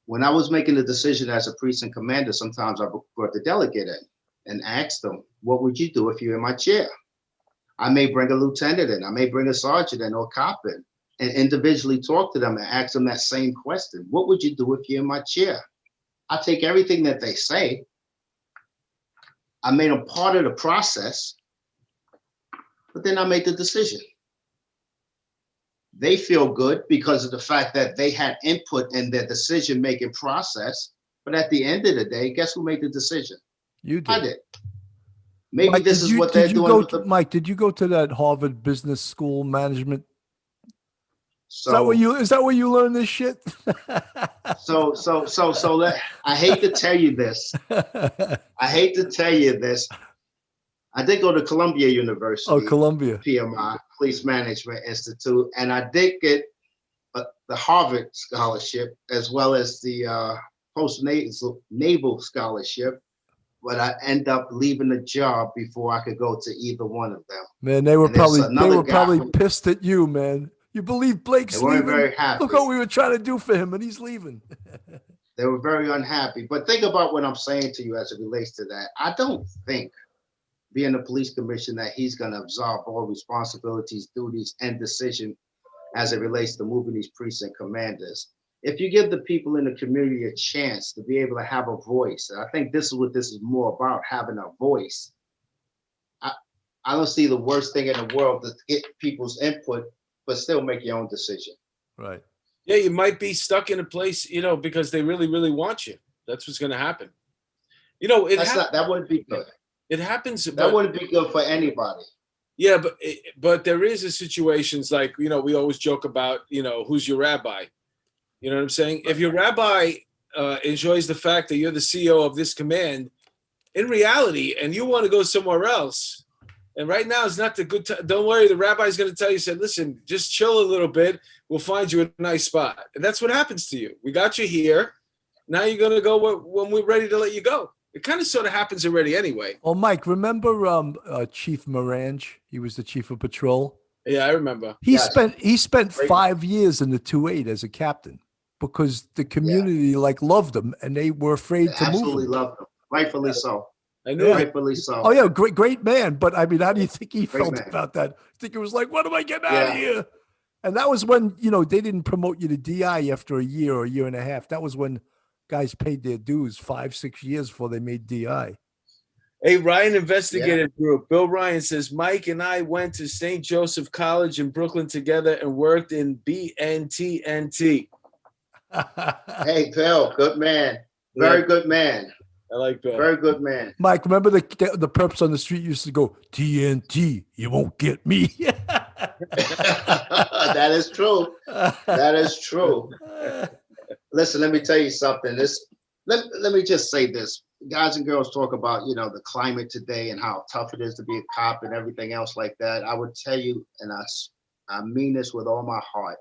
When I was making the decision as a precinct commander, sometimes I brought the delegate in and asked them, what would you do if you're in my chair? I may bring a lieutenant in, I may bring a sergeant in or a cop in, and individually talk to them and ask them that same question. What would you do if you're in my chair? I take everything that they say. I made them part of the process, but then I made the decision. They feel good because of the fact that they had input in their decision-making process. But at the end of the day, guess who made the decision? You did. I did. Maybe Mike, this is what they're doing. Mike, did you go to that Harvard Business School management? So is that where you learned this shit? I hate to tell you this. I did go to Columbia University. Oh, Columbia. PMI, Police Management Institute, and I did get the Harvard scholarship as well as the post-naval scholarship, but I end up leaving the job before I could go to either one of them. Man, they were probably pissed at you, man. You believe Blake's leaving? They weren't very happy. Look what we were trying to do for him, and he's leaving. They were very unhappy. But think about what I'm saying to you as it relates to that. I don't think, being a police commissioner, that he's going to absorb all responsibilities, duties, and decision as it relates to moving these precinct commanders. If you give the people in the community a chance to be able to have a voice, and I think this is what this is more about, having a voice. I don't see the worst thing in the world to get people's input, but still make your own decision. Right. Yeah, you might be stuck in a place, you know, because they really, really want you. That's what's going to happen. You know, that wouldn't be good. It happens. That wouldn't be good for anybody. Yeah, but there is a situations like, you know, we always joke about, you know, who's your rabbi? You know what I'm saying? If your rabbi enjoys the fact that you're the CEO of this command, in reality, and you want to go somewhere else, and right now is not the good time. Don't worry, the rabbi's going to tell you, said, listen, just chill a little bit. We'll find you a nice spot. And that's what happens to you. We got you here. Now you're going to go when we're ready to let you go. It kind of sort of happens already anyway. Oh, Mike, remember Chief Morange? He was the chief of patrol. Yeah, I remember. He spent 5 years in the 2-8 as a captain because the community loved him and they were afraid to move. Absolutely loved him. Rightfully so. I knew rightfully so. Oh yeah, great man. But I mean, how do you think he felt about that? I think it was like, when am I getting out of here? And that was when, you know, they didn't promote you to DI after a year or a year and a half. That was when guys paid their dues 5-6 years before they made DI. Hey, Ryan Investigative Group. Bill Ryan says, Mike and I went to St. Joseph College in Brooklyn together and worked in BNTNT. Hey, Bill, good man. Very good man. I like that. Very good man. Mike, remember the perps on the street used to go, TNT, you won't get me. That is true. That is true. Listen, let me tell you something. Let me just say this. Guys and girls talk about, the climate today and how tough it is to be a cop and everything else like that. I would tell you, and I mean this with all my heart,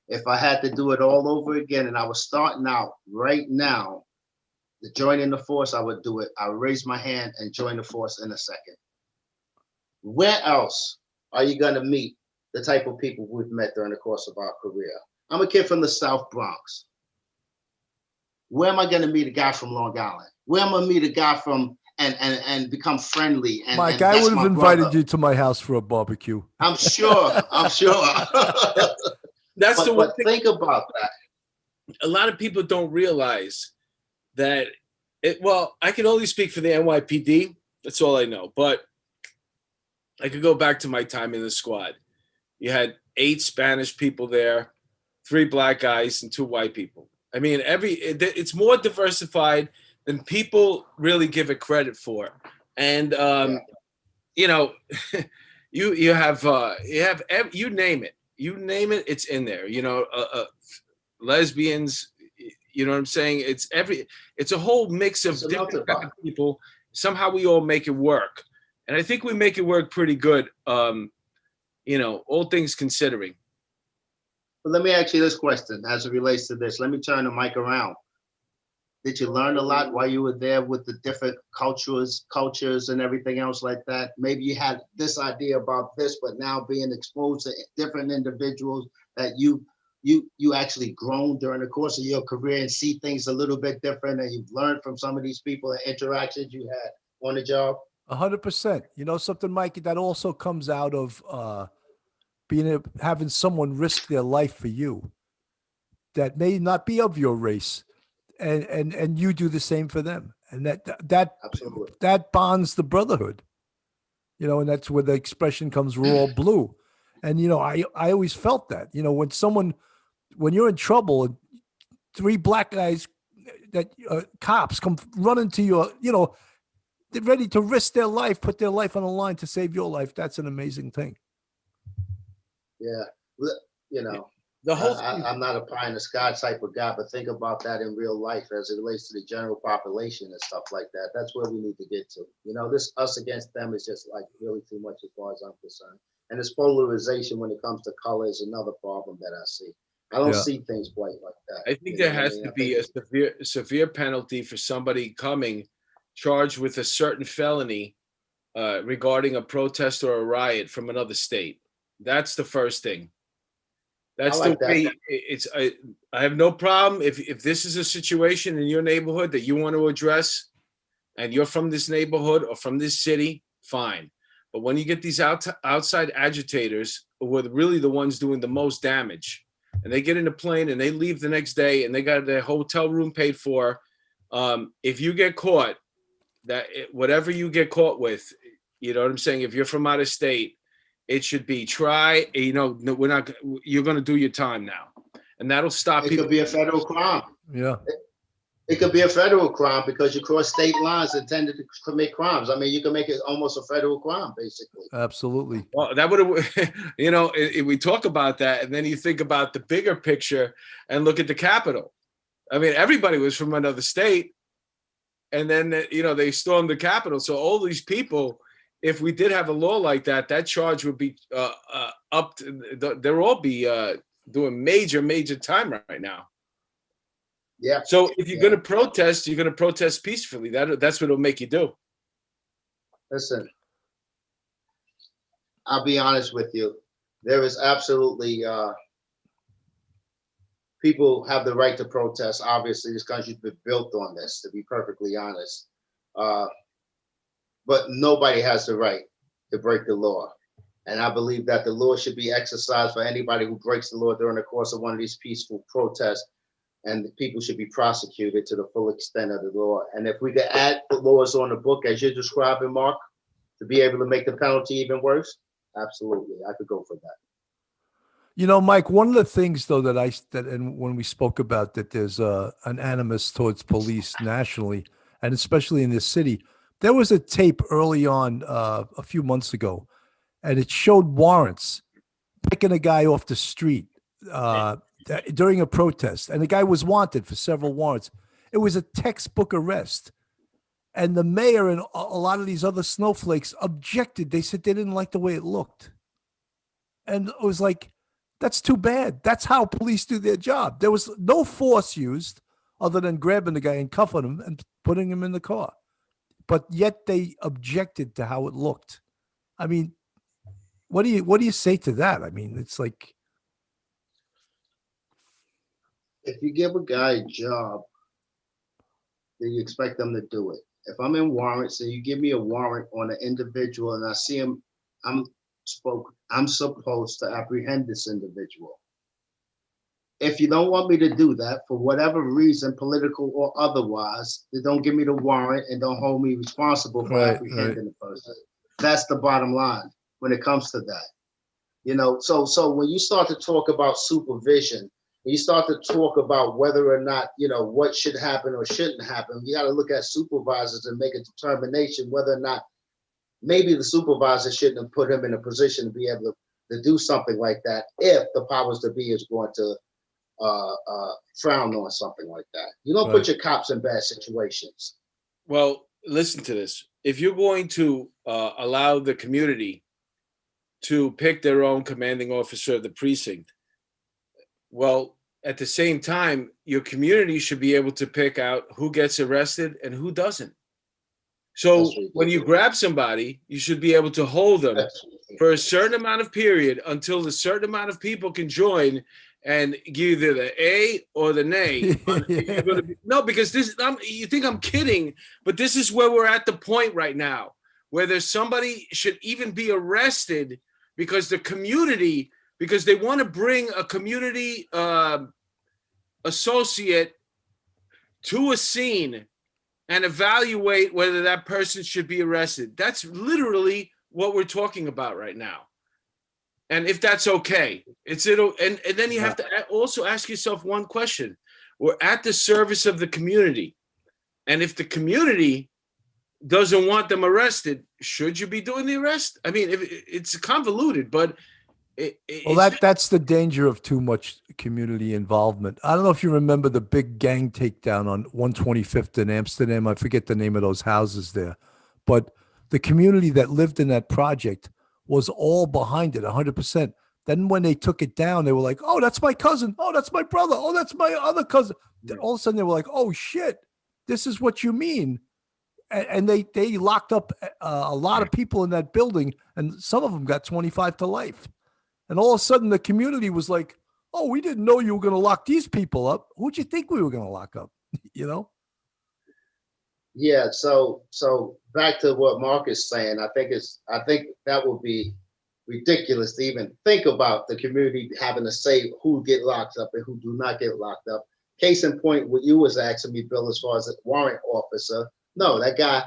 if I had to do it all over again and I was starting out right now to join in the force, I would do it. I would raise my hand and join the force in a second. Where else are you going to meet the type of people we've met during the course of our career? I'm a kid from the South Bronx. Where am I going to meet a guy from Long Island? Where am I going to meet a guy from and become friendly? And, Mike, and I that's would have my invited brother. you to my house for a barbecue. I'm sure. That's the one But thing. think about that. A lot of people don't realize that I can only speak for the NYPD. That's all I know. But I could go back to my time in the squad. You had 8 Spanish people there, 3 black guys, and 2 white people. I mean, it's more diversified than people really give it credit for. And you have you name it, it's in there. Lesbians. You know what I'm saying? It's a whole mix of different kind of people. Somehow we all make it work. And I think we make it work pretty good, all things considering. But let me ask you this question as it relates to this. Let me turn the mic around. Did you learn a lot while you were there with the different cultures and everything else like that? Maybe you had this idea about this, but now being exposed to different individuals that you actually grown during the course of your career and see things a little bit different, and you've learned from some of these people and interactions you had on the job? 100%. You know something, Mike, that also comes out of having someone risk their life for you that may not be of your race, and you do the same for them, and that Absolutely. that bonds the brotherhood. And that's where the expression comes, we're all blue. And I always felt that, when you're in trouble and 3 black guys that cops come running to you, they're ready to risk their life, put their life on the line to save your life. That's an amazing thing. Yeah. The whole I'm not a pie in the sky type of guy, but think about that in real life as it relates to the general population and stuff like that. That's where we need to get to. This us against them is just like really too much as far as I'm concerned. And this polarization when it comes to color is another problem that I see. I don't see things quite like that. I think there has to be a severe penalty for somebody coming charged with a certain felony regarding a protest or a riot from another state. That's the first thing. That's the way it's. I have no problem if this is a situation in your neighborhood that you want to address, and you're from this neighborhood or from this city, fine. But when you get these outside agitators, who are really the ones doing the most damage, and they get in a plane and they leave the next day and they got their hotel room paid for, if you get caught, whatever you get caught with, you know what I'm saying? If you're from out of state, it should be you're going to do your time now. And that'll stop people. It could be a federal crime. Yeah. It could be a federal crime because you cross state lines intended to commit crimes. I mean, you can make it almost a federal crime, basically. Absolutely. Well, that would have, we talk about that, and then you think about the bigger picture and look at the Capitol. I mean, everybody was from another state, and then, they stormed the Capitol. So all these people, if we did have a law like that, that charge would be up. They'll all be doing major time right now. Yeah. So if you're going to protest, you're going to protest peacefully. That's what it'll make you do. Listen, I'll be honest with you. There is absolutely people have the right to protest. Obviously, this country's been built on this, to be perfectly honest. But nobody has the right to break the law. And I believe that the law should be exercised for anybody who breaks the law during the course of one of these peaceful protests. And the people should be prosecuted to the full extent of the law. And if we could add the laws on the book, as you're describing, Mark, to be able to make the penalty even worse, absolutely, I could go for that. Mike, one of the things, though, and when we spoke about that there's an animus towards police nationally, and especially in this city. There was a tape early on a few months ago, and it showed warrants picking a guy off the street during a protest, and the guy was wanted for several warrants. It was a textbook arrest. And the mayor and a lot of these other snowflakes objected. They said they didn't like the way it looked. And it was like, that's too bad. That's how police do their job. There was no force used other than grabbing the guy and cuffing him and putting him in the car. But yet they objected to how it looked. I mean, what do you say to that? I mean, it's like, if you give a guy a job, then you expect them to do it. If I'm in warrants and you give me a warrant on an individual and I see him, I'm supposed to apprehend this individual. If you don't want me to do that for whatever reason, political or otherwise, then don't give me the warrant and don't hold me responsible for apprehending the person. That's the bottom line when it comes to that. You know, so when you start to talk about supervision, you start to talk about whether or not, you know, what should happen or shouldn't happen, you got to look at supervisors and make a determination whether or not maybe the supervisor shouldn't have put him in a position to be able to do something like that if the powers that be is going to frown on something like that. You don't put your cops in bad situations. Well, listen to this. If you're going to allow the community to pick their own commanding officer of the precinct, well, at the same time, your community should be able to pick out who gets arrested and who doesn't. So when you grab somebody, you should be able to hold them for a certain amount of period until a certain amount of people can join and give either the A or the nay. No, because you think I'm kidding, but this is where we're at the point right now, where there's somebody should even be arrested because the community, because they want to bring a community associate to a scene and evaluate whether that person should be arrested. That's literally what we're talking about right now. And if that's okay, and then you have to also ask yourself one question. We're at the service of the community. And if the community doesn't want them arrested, should you be doing the arrest? I mean, it's convoluted, but that's the danger of too much community involvement. I don't know if you remember the big gang takedown on 125th in Amsterdam. I forget the name of those houses there, but the community that lived in that project was all behind it 100%. Then when they took it down, they were like, oh, that's my cousin. Oh, that's my brother. Oh, that's my other cousin. Then all of a sudden they were like, oh shit, this is what you mean. And they locked up a lot of people in that building, and some of them got 25 to life. And all of a sudden the community was like, oh, we didn't know you were going to lock these people up. Who'd you think we were going to lock up? You know? Yeah. So back to what Mark is saying, I think that would be ridiculous to even think about the community having to say who get locked up and who do not get locked up. Case in point, what you was asking me, Bill, as far as a warrant officer, no, that guy,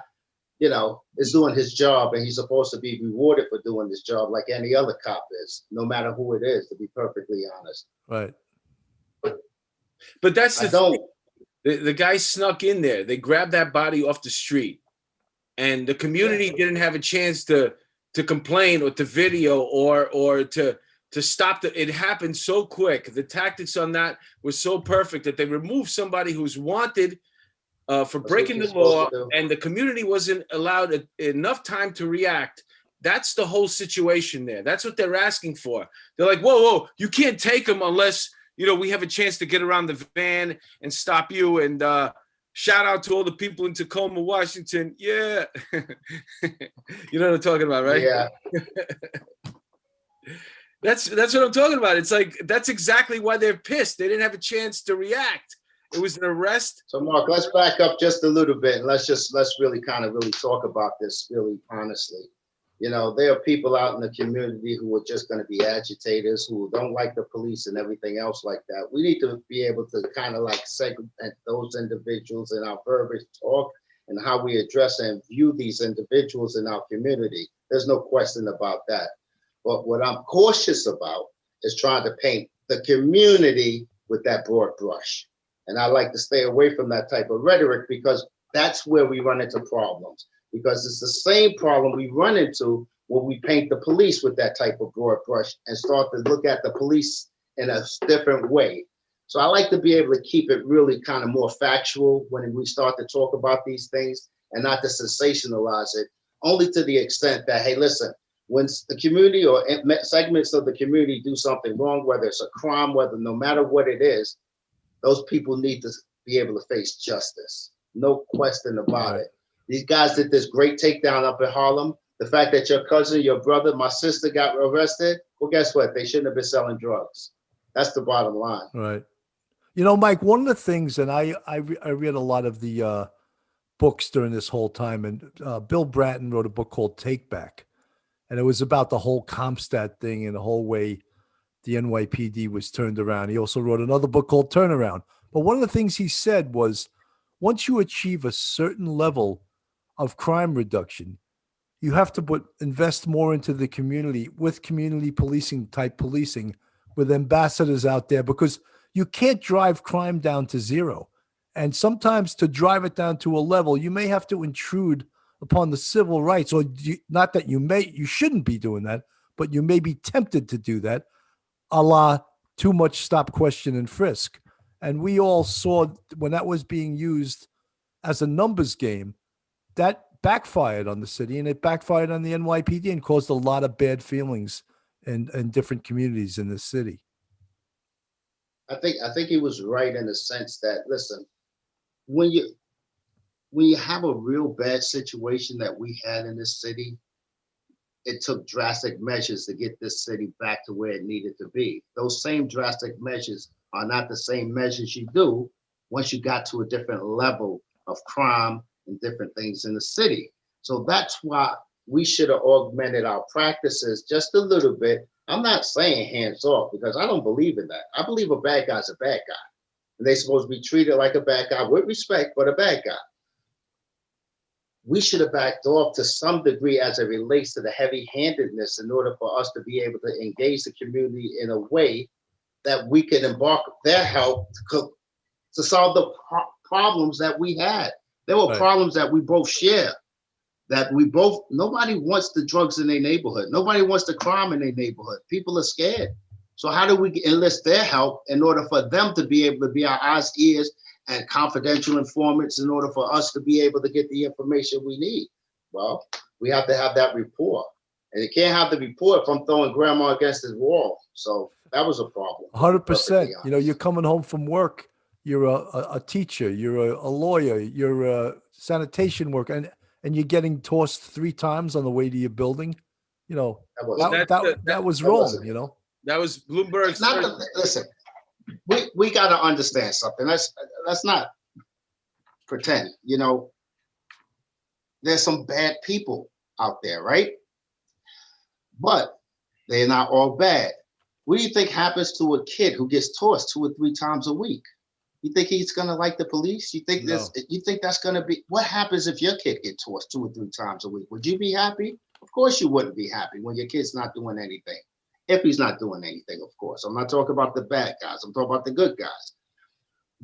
you know, is doing his job and he's supposed to be rewarded for doing this job like any other cop is, no matter who it is, to be perfectly honest. Right. But that's the guy snuck in there. They grabbed that body off the street, and the community didn't have a chance to complain or to video or to stop it happened so quick. The tactics on that were so perfect that they removed somebody who's wanted for breaking the law, and the community wasn't allowed enough time to react. That's the whole situation there. That's what they're asking for. They're like, whoa, you can't take them unless, you know, we have a chance to get around the van and stop you. And shout out to all the people in Tacoma, Washington. Yeah. You know what I'm talking about, right? Yeah. That's what I'm talking about. It's like, that's exactly why they're pissed. They didn't have a chance to react. It was an arrest. So Mark, let's back up just a little bit and let's really talk about this really honestly. You know, there are people out in the community who are just going to be agitators, who don't like the police and everything else like that. We need to be able to kind of like segment those individuals in our verbiage talk and how we address and view these individuals in our community. There's no question about that. But what I'm cautious about is trying to paint the community with that broad brush. And I like to stay away from that type of rhetoric because That's where we run into problems, because it's the same problem we run into when we paint the police with that type of broad brush and start to look at the police in a different way. So I like to be able to keep it really kind of more factual when we start to talk about these things, and not to sensationalize it, only to the extent that, hey, listen, when the community or segments of the community do something wrong, whether it's a crime, whether no matter what it is, those people need to be able to face justice. No question about it. These guys did this great takedown up in Harlem. The fact that your cousin, your brother, my sister got arrested, well, guess what? They shouldn't have been selling drugs. That's the bottom line. Right. You know, Mike, one of the things, and I read a lot of the books during this whole time, and Bill Bratton wrote a book called Take Back, and it was about the whole Comstat thing and the whole way the NYPD was turned around. He also wrote another book called Turnaround. But one of the things he said was, once you achieve a certain level of crime reduction, you have to invest more into the community with community policing type policing, with ambassadors out there, because you can't drive crime down to zero. And sometimes to drive it down to a level, you may have to intrude upon the civil rights, or not that you shouldn't be doing that, but you may be tempted to do that, a la too much stop, question, and frisk. And we all saw when that was being used as a numbers game, that backfired on the city, and it backfired on the NYPD and caused a lot of bad feelings in different communities in the city. I think he was right in the sense that, listen, when you have a real bad situation that we had in this city, it took drastic measures to get this city back to where it needed to be. Those same drastic measures are not the same measures you do once you got to a different level of crime and different things in the city. So that's why we should have augmented our practices just a little bit. I'm not saying hands off, because I don't believe in that. I believe a bad guy's a bad guy, and they're supposed to be treated like a bad guy with respect, but a bad guy. We should have backed off to some degree as it relates to the heavy-handedness, in order for us to be able to engage the community in a way that we can embark their help to solve the problems that we had. There were problems that we both share, nobody wants the drugs in their neighborhood. Nobody wants the crime in their neighborhood. People are scared. So how do we enlist their help in order for them to be able to be our eyes, ears, and confidential informants, in order for us to be able to get the information we need? Well, we have to have that rapport. And you can't have the rapport if I'm throwing grandma against his wall. So that was a problem. 100%. You know, you're coming home from work, you're a teacher, you're a lawyer, you're a sanitation worker, and you're getting tossed 3 times on the way to your building. You know, that was wrong, you know? That was Bloomberg's. Listen, we got to understand something. Let's not pretend, you know, there's some bad people out there, right? But they're not all bad. What do you think happens to a kid who gets tossed 2 or 3 times a week? You think he's gonna like the police? You think that's gonna be what happens if your kid gets tossed 2 or 3 times a week? Would you be happy? Of course you wouldn't be happy when your kid's not doing anything. If he's not doing anything, of course. I'm not talking about the bad guys. I'm talking about the good guys.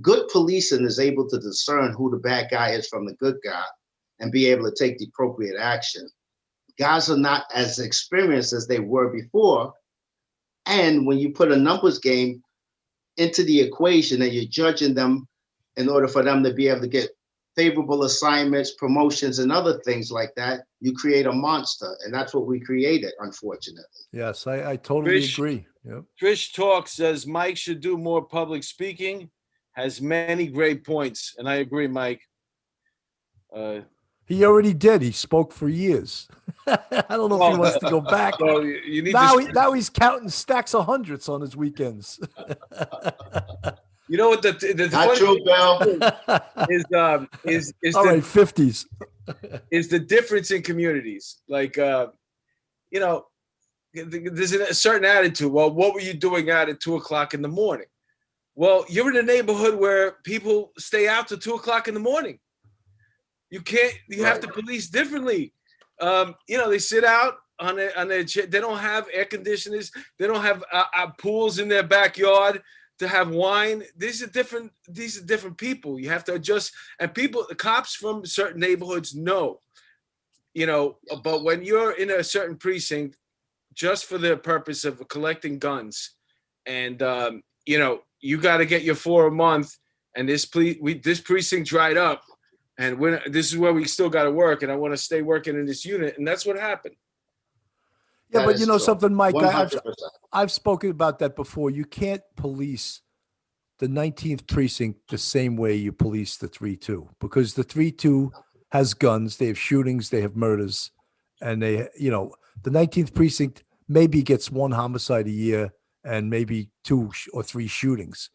Good policing is able to discern who the bad guy is from the good guy and be able to take the appropriate action. Guys are not as experienced as they were before. And when you put a numbers game into the equation and you're judging them in order for them to be able to get favorable assignments, promotions, and other things like that, you create a monster. And that's what we created, unfortunately. Yes, I totally agree. Yep. Trish Talk says Mike should do more public speaking, has many great points. And I agree, Mike. He already did. He spoke for years. I don't know if he wants to go back. Well, you need now he's counting stacks of hundreds on his weekends. You know what the Not true, Bill. is all right, 50s. Is the difference in communities. Like you know, there's a certain attitude. Well, what were you doing out at 2:00 in the morning? Well, you're in a neighborhood where people stay out till 2:00 in the morning. You have to police differently. You know, they sit out on their chair. They don't have air conditioners. They don't have pools in their backyard to have wine. These are different people. You have to adjust. And people, the cops from certain neighborhoods know, but when you're in a certain precinct, just for the purpose of collecting guns, and you got to get your 4 a month, and this precinct dried up, and this is where we still got to work, and I want to stay working in this unit, and that's what happened. Yeah, but you know something, Mike, 100%. I've spoken about that before. You can't police the 19th precinct the same way you police the 3-2, because the 3-2 has guns, they have shootings, they have murders, and the 19th precinct maybe gets 1 homicide a year and maybe 2 or 3 shootings.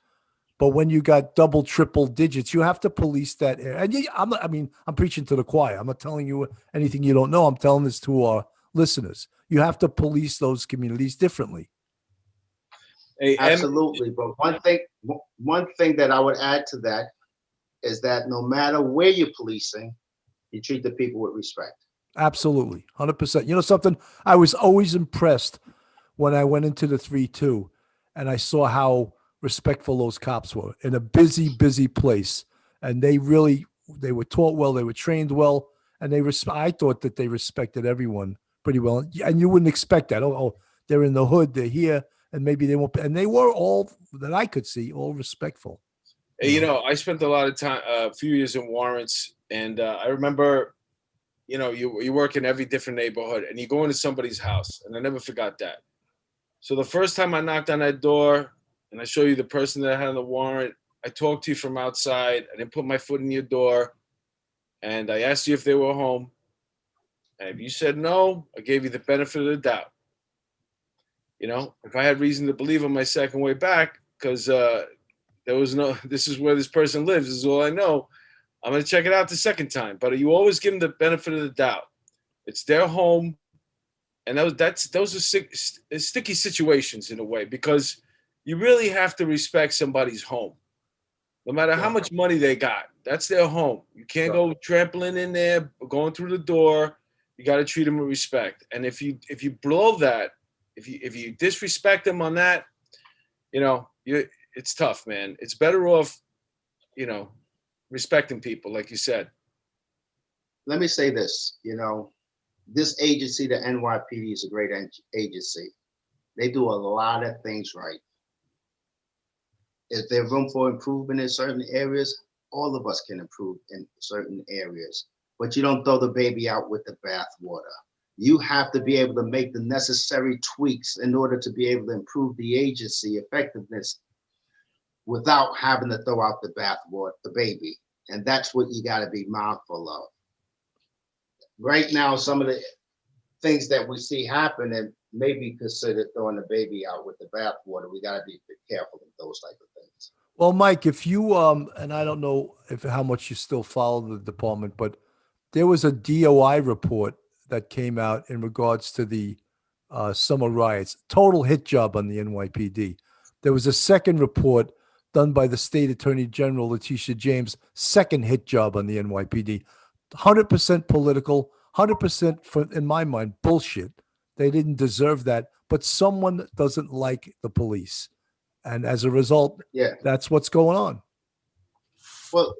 But when you got double, triple digits, you have to police that area. And I'm preaching to the choir. I'm not telling you anything you don't know. I'm telling this to our listeners. You have to police those communities differently. Hey, absolutely. But one thing that I would add to that is that no matter where you're policing, you treat the people with respect. Absolutely. 100%. You know something? I was always impressed when I went into the 3-2 and I saw how respectful those cops were in a busy, busy place. And they were taught well, they were trained well, and I thought that they respected everyone pretty well. And you wouldn't expect that. Oh, they're in the hood, they're here, and maybe they won't. And they were all, that I could see, all respectful. Hey, I spent a lot of time, a few years in warrants, and I remember, you work in every different neighborhood, and you go into somebody's house, and I never forgot that. So the first time I knocked on that door, and I show you the person that I had on the warrant, I talked to you from outside. I didn't put my foot in your door, and I asked you if they were home. And if you said no, I gave you the benefit of the doubt. If I had reason to believe on my second way back, because this is where this person lives, this is all I know, I'm going to check it out the second time. But you always give them the benefit of the doubt. It's their home. And those are sticky situations in a way, because you really have to respect somebody's home. No matter how much money they got, that's their home. You can't go trampling in there, going through the door. You got to treat them with respect. And if you blow that, if you disrespect them on that, it's tough, man. It's better off, respecting people, like you said. Let me say this, this agency, the NYPD, is a great agency. They do a lot of things right. Is there room for improvement in certain areas? All of us can improve in certain areas, but you don't throw the baby out with the bathwater. You have to be able to make the necessary tweaks in order to be able to improve the agency effectiveness without having to throw out the bathwater, the baby. And that's what you got to be mindful of. Right now, some of the things that we see happen and maybe consider throwing the baby out with the bathwater. We got to be careful of those type of things. Well, Mike, if you and I don't know how much you still follow the department, but there was a DOI report that came out in regards to the summer riots. Total hit job on the NYPD. There was a second report done by the State Attorney General, Letitia James, second hit job on the NYPD. 100% political, 100%, in my mind, bullshit. They didn't deserve that, but someone doesn't like the police. And as a result, that's what's going on. Well,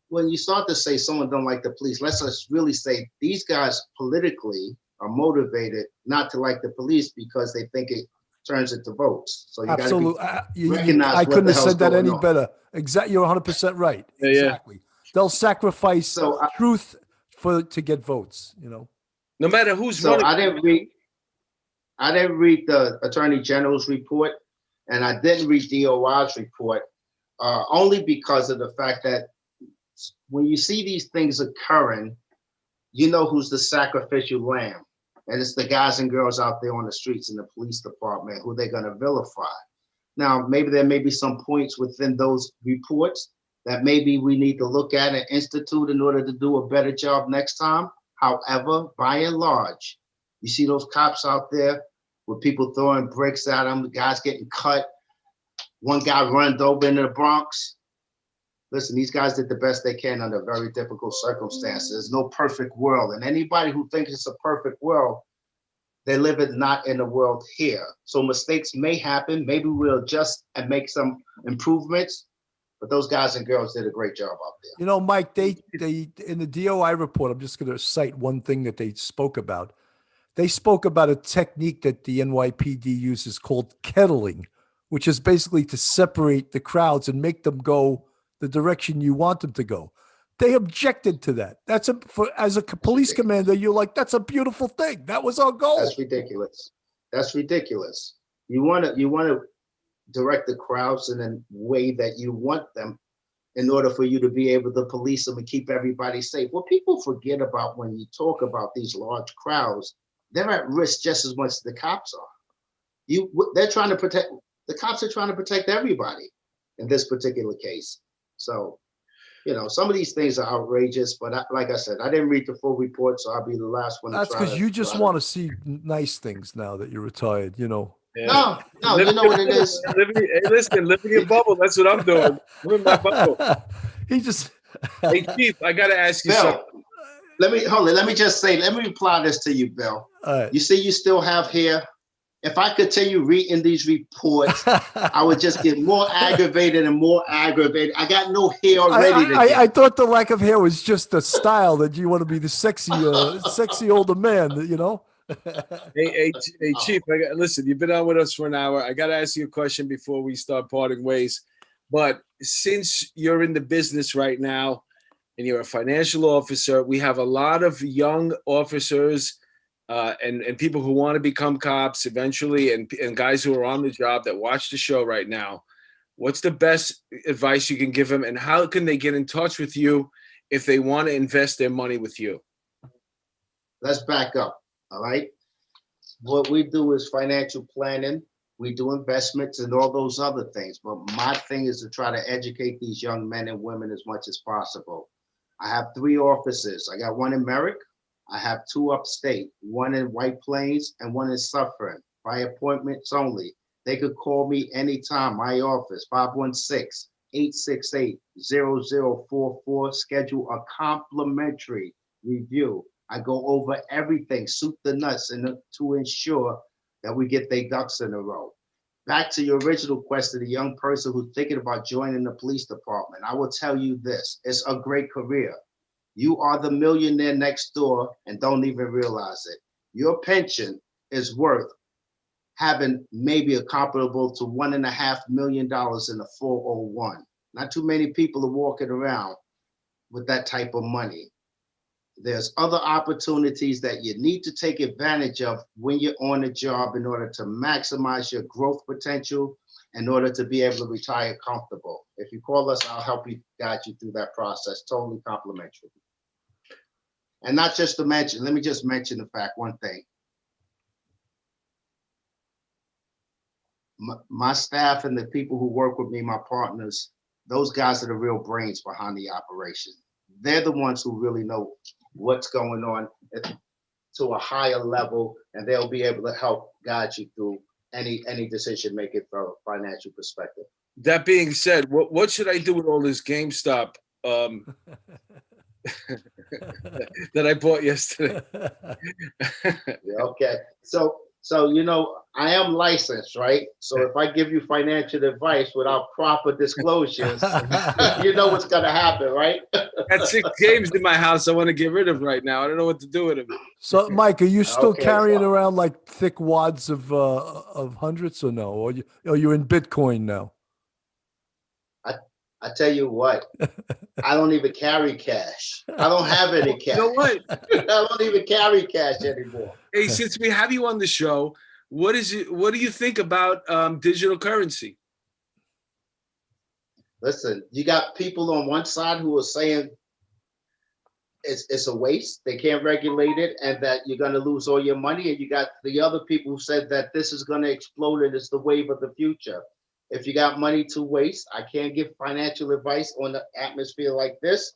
when you start to say someone don't like the police, let's just really say these guys politically are motivated not to like the police because they think it turns into votes. So you absolutely, recognize I couldn't have said that any on. better. Exactly, you're 100% right. Yeah, exactly. They'll sacrifice truth to get votes. No matter who's running. I didn't read the Attorney General's report, and I didn't read DOI's report, only because of the fact that when you see these things occurring, you know who's the sacrificial lamb. And it's the guys and girls out there on the streets in the police department who they're going to vilify. Now, maybe there may be some points within those reports that maybe we need to look at and institute in order to do a better job next time. However, by and large, you see those cops out there with people throwing bricks at them, the guys getting cut. One guy runned over into the Bronx. Listen, these guys did the best they can under very difficult circumstances. There's no perfect world. And anybody who thinks it's a perfect world, They live it not in the world here. So mistakes may happen. Maybe we'll adjust and make some improvements. But those guys and girls did a great job out there. You know, Mike, they in the DOI report, I'm just going to cite one thing that they spoke about. They spoke about a technique that the NYPD uses called kettling, which is basically to separate the crowds and make them go the direction you want them to go. They objected to that. As a police commander, you're like, that's a beautiful thing. That was our goal. That's ridiculous. That's ridiculous. You want to direct the crowds in a way that you want them in order for you to be able to police them and keep everybody safe. What people forget about when you talk about these large crowds, they're at risk just as much as the cops are. They're trying to protect, the cops are trying to protect everybody in this particular case. So, some of these things are outrageous, but like I said, I didn't read the full report, so I'll be the last one. That's because you just want to see nice things now that you're retired, Yeah. No, you know what it is. Hey, listen, live in your bubble. That's what I'm doing. I'm in my bubble. He just. Hey, Chief, I got to ask you Bill, something. let me reply this to you, Bill. You see, you still have here. If I continue reading these reports, I would just get more aggravated and more aggravated. I got no hair already. I thought the lack of hair was just a style that you want to be the sexy older man, Hey, Chief, listen, you've been on with us for an hour. I got to ask you a question before we start parting ways. But since you're in the business right now and you're a financial officer, we have a lot of young officers and people who want to become cops eventually, and guys who are on the job that watch the show right now. What's the best advice you can give them, and how can they get in touch with you if they want to invest their money with you? Let's back up, all right? What we do is financial planning. We do investments and all those other things. But my thing is to try to educate these young men and women as much as possible. I have 3 offices. I got one in Merrick. I have 2 upstate, one in White Plains and one in Suffern, by appointments only. They could call me anytime, my office, 516-868-0044. Schedule a complimentary review. I go over everything, soup the nuts, and to ensure that we get their ducks in a row. Back to your original question, the young person who's thinking about joining the police department, I will tell you this, it's a great career. You are the millionaire next door and don't even realize it. Your pension is worth having maybe a comparable to $1.5 million in a 401. Not too many people are walking around with that type of money. There's other opportunities that you need to take advantage of when you're on the job in order to maximize your growth potential, in order to be able to retire comfortable. If you call us, I'll help you, guide you through that process, totally complimentary. And not just to mention, let me just mention the fact, one thing. My staff and the people who work with me, my partners, those guys are the real brains behind the operation. They're the ones who really know what's going on to a higher level, and they'll be able to help guide you through any decision making from a financial perspective. That being said, what should I do with all this GameStop that I bought yesterday? Okay, so I am licensed, right? So if I give you financial advice without proper disclosures, you know what's gonna happen, right? Got 6 games in my house I want to get rid of right now. I don't know what to do with them. So, Mike, are you still carrying around like thick wads of hundreds, or no? Or you're in Bitcoin now? I tell you what, I don't even carry cash. I don't have any cash. You know what? I don't even carry cash anymore. Hey, since we have you on the show, what do you think about digital currency? Listen, you got people on one side who are saying it's a waste, they can't regulate it, and that you're going to lose all your money. And you got the other people who said that this is going to explode and it's the wave of the future. If you got money to waste, I can't give financial advice on the atmosphere like this,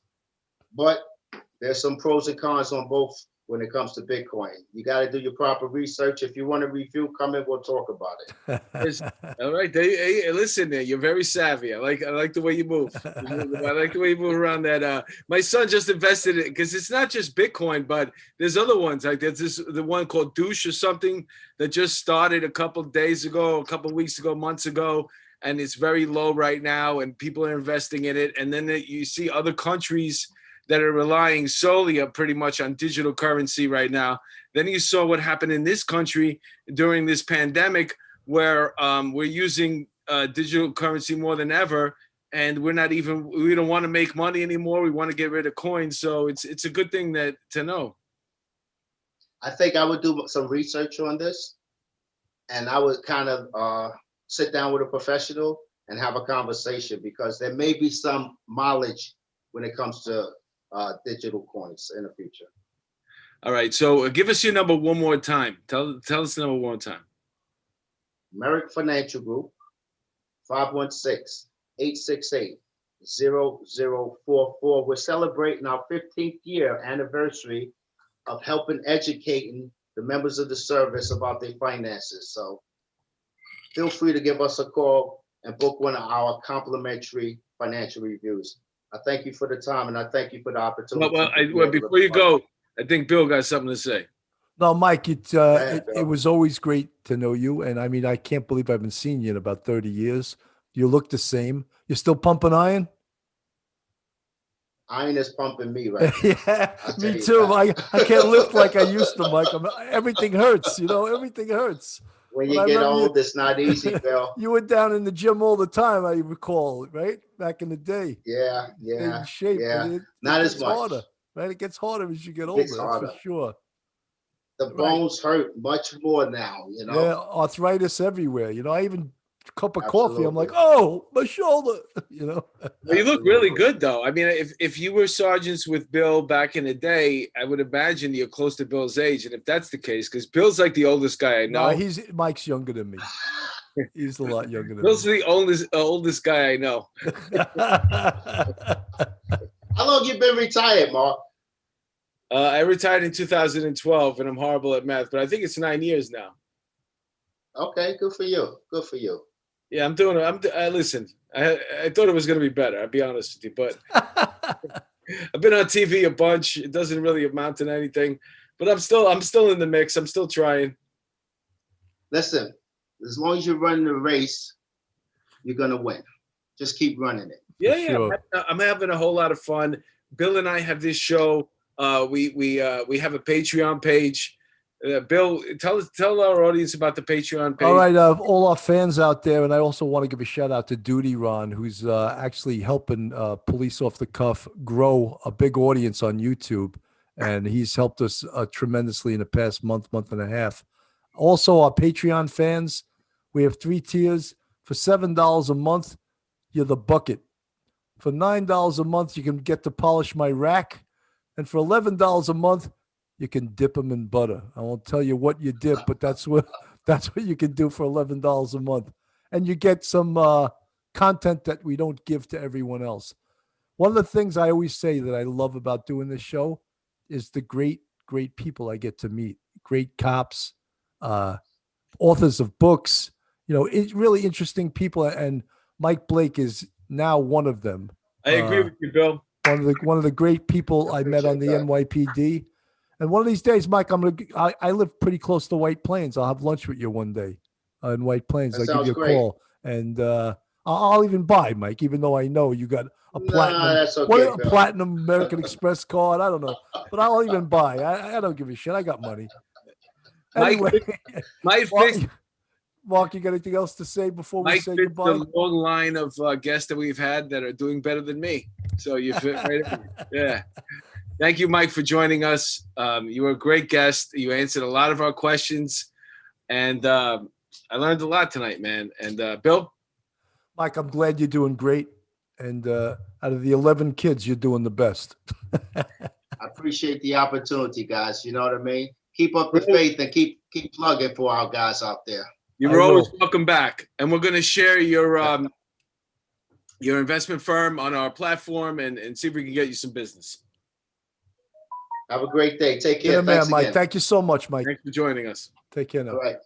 but there's some pros and cons on both when it comes to Bitcoin. You got to do your proper research. If you want to review, come in, we'll talk about it. All right. Hey, listen, there. You're very savvy. I like the way you move. I like the way you move around that. My son just invested in it because it's not just Bitcoin, but there's other ones. Like there's the one called Douche or something that just started a couple of days ago, a couple of weeks ago, months ago. And it's very low right now, and people are investing in it. And then you see other countries that are relying solely pretty much on digital currency right now. Then you saw what happened in this country during this pandemic, where we're using digital currency more than ever, and we don't want to make money anymore. We want to get rid of coins. So it's a good thing to know. I think I would do some research on this, and I would kind of sit down with a professional and have a conversation, because there may be some mileage when it comes to digital coins in the future. All right. So give us your number one more time. Tell us the number one more time. Merrick Financial Group, 516-868-0044. We're celebrating our 15th year anniversary of helping educating the members of the service about their finances. So feel free to give us a call and book one of our complimentary financial reviews. I thank you for the time, and I thank you for the opportunity. Well, before you go, I think Bill got something to say. No, Mike, it was always great to know you. And I mean, I can't believe I haven't seen you in about 30 years. You look the same. You're still pumping iron? Iron is pumping me right now. Yeah, me too. I can't lift like I used to, Mike. Everything hurts, everything hurts. When you get old, it's not easy, Bill. You were down in the gym all the time, I recall, right? Back in the day. Yeah. In shape. Yeah. Not as much. Harder, right? It gets harder as you get older, that's for sure. The bones hurt much more now, Yeah, arthritis everywhere. I even a cup of coffee, I'm like, oh, my shoulder, Well, you look really good, though. I mean, if you were sergeants with Bill back in the day, I would imagine you're close to Bill's age. And if that's the case, because Bill's like the oldest guy I know. No, Mike's younger than me. He's a lot younger than Bill's me. the oldest guy I know. How long you been retired, Mark? I retired in 2012, and I'm horrible at math, but I think it's 9 years now. Okay, good for you. Good for you. Yeah, I'm doing it. Listen, I thought it was going to be better. I'll be honest with you, but I've been on TV a bunch. It doesn't really amount to anything, but I'm still in the mix. I'm still trying. Listen, as long as you run the race, you're going to win. Just keep running it. Yeah, sure. I'm having a whole lot of fun. Bill and I have this show. We have a Patreon page. Bill, tell our audience about the Patreon page. All right, all our fans out there, and I also want to give a shout out to Duty Ron, who's actually helping Police Off the Cuff grow a big audience on YouTube, and he's helped us tremendously in the past month and a half. Also, our Patreon fans, we have 3 tiers. For $7 a month, you're the bucket. For $9 a month, you can get to polish my rack. And for $11 a month, you can dip them in butter. I won't tell you what you dip, but that's what you can do for $11 a month. And you get some content that we don't give to everyone else. One of the things I always say that I love about doing this show is the great people I get to meet. Great cops, authors of books, it's really interesting people. And Mike Blake is now one of them. I agree with you, Bill. One of the great people I met on the NYPD. And one of these days, Mike, I live pretty close to White Plains. I'll have lunch with you one day in White Plains. I'll give you a call. And I'll even buy, Mike, even though I know you got a platinum. No, that's okay, a platinum American Express card. I don't know. But I'll even buy. I don't give a shit. I got money. Anyway, Mark, you got anything else to say before we say goodbye? The long line of guests that we've had that are doing better than me. So you fit right in. Yeah. Thank you, Mike, for joining us. You were a great guest. You answered a lot of our questions. And I learned a lot tonight, man. And Bill? Mike, I'm glad you're doing great. And out of the 11 kids, you're doing the best. I appreciate the opportunity, guys. You know what I mean? Keep up the faith and keep plugging for our guys out there. You're always welcome back. And we're going to share your investment firm on our platform and see if we can get you some business. Have a great day. Take You're care. the man, Thanks Mike. again. Thank you so much, Mike. Thanks for joining us. Take care now. All right.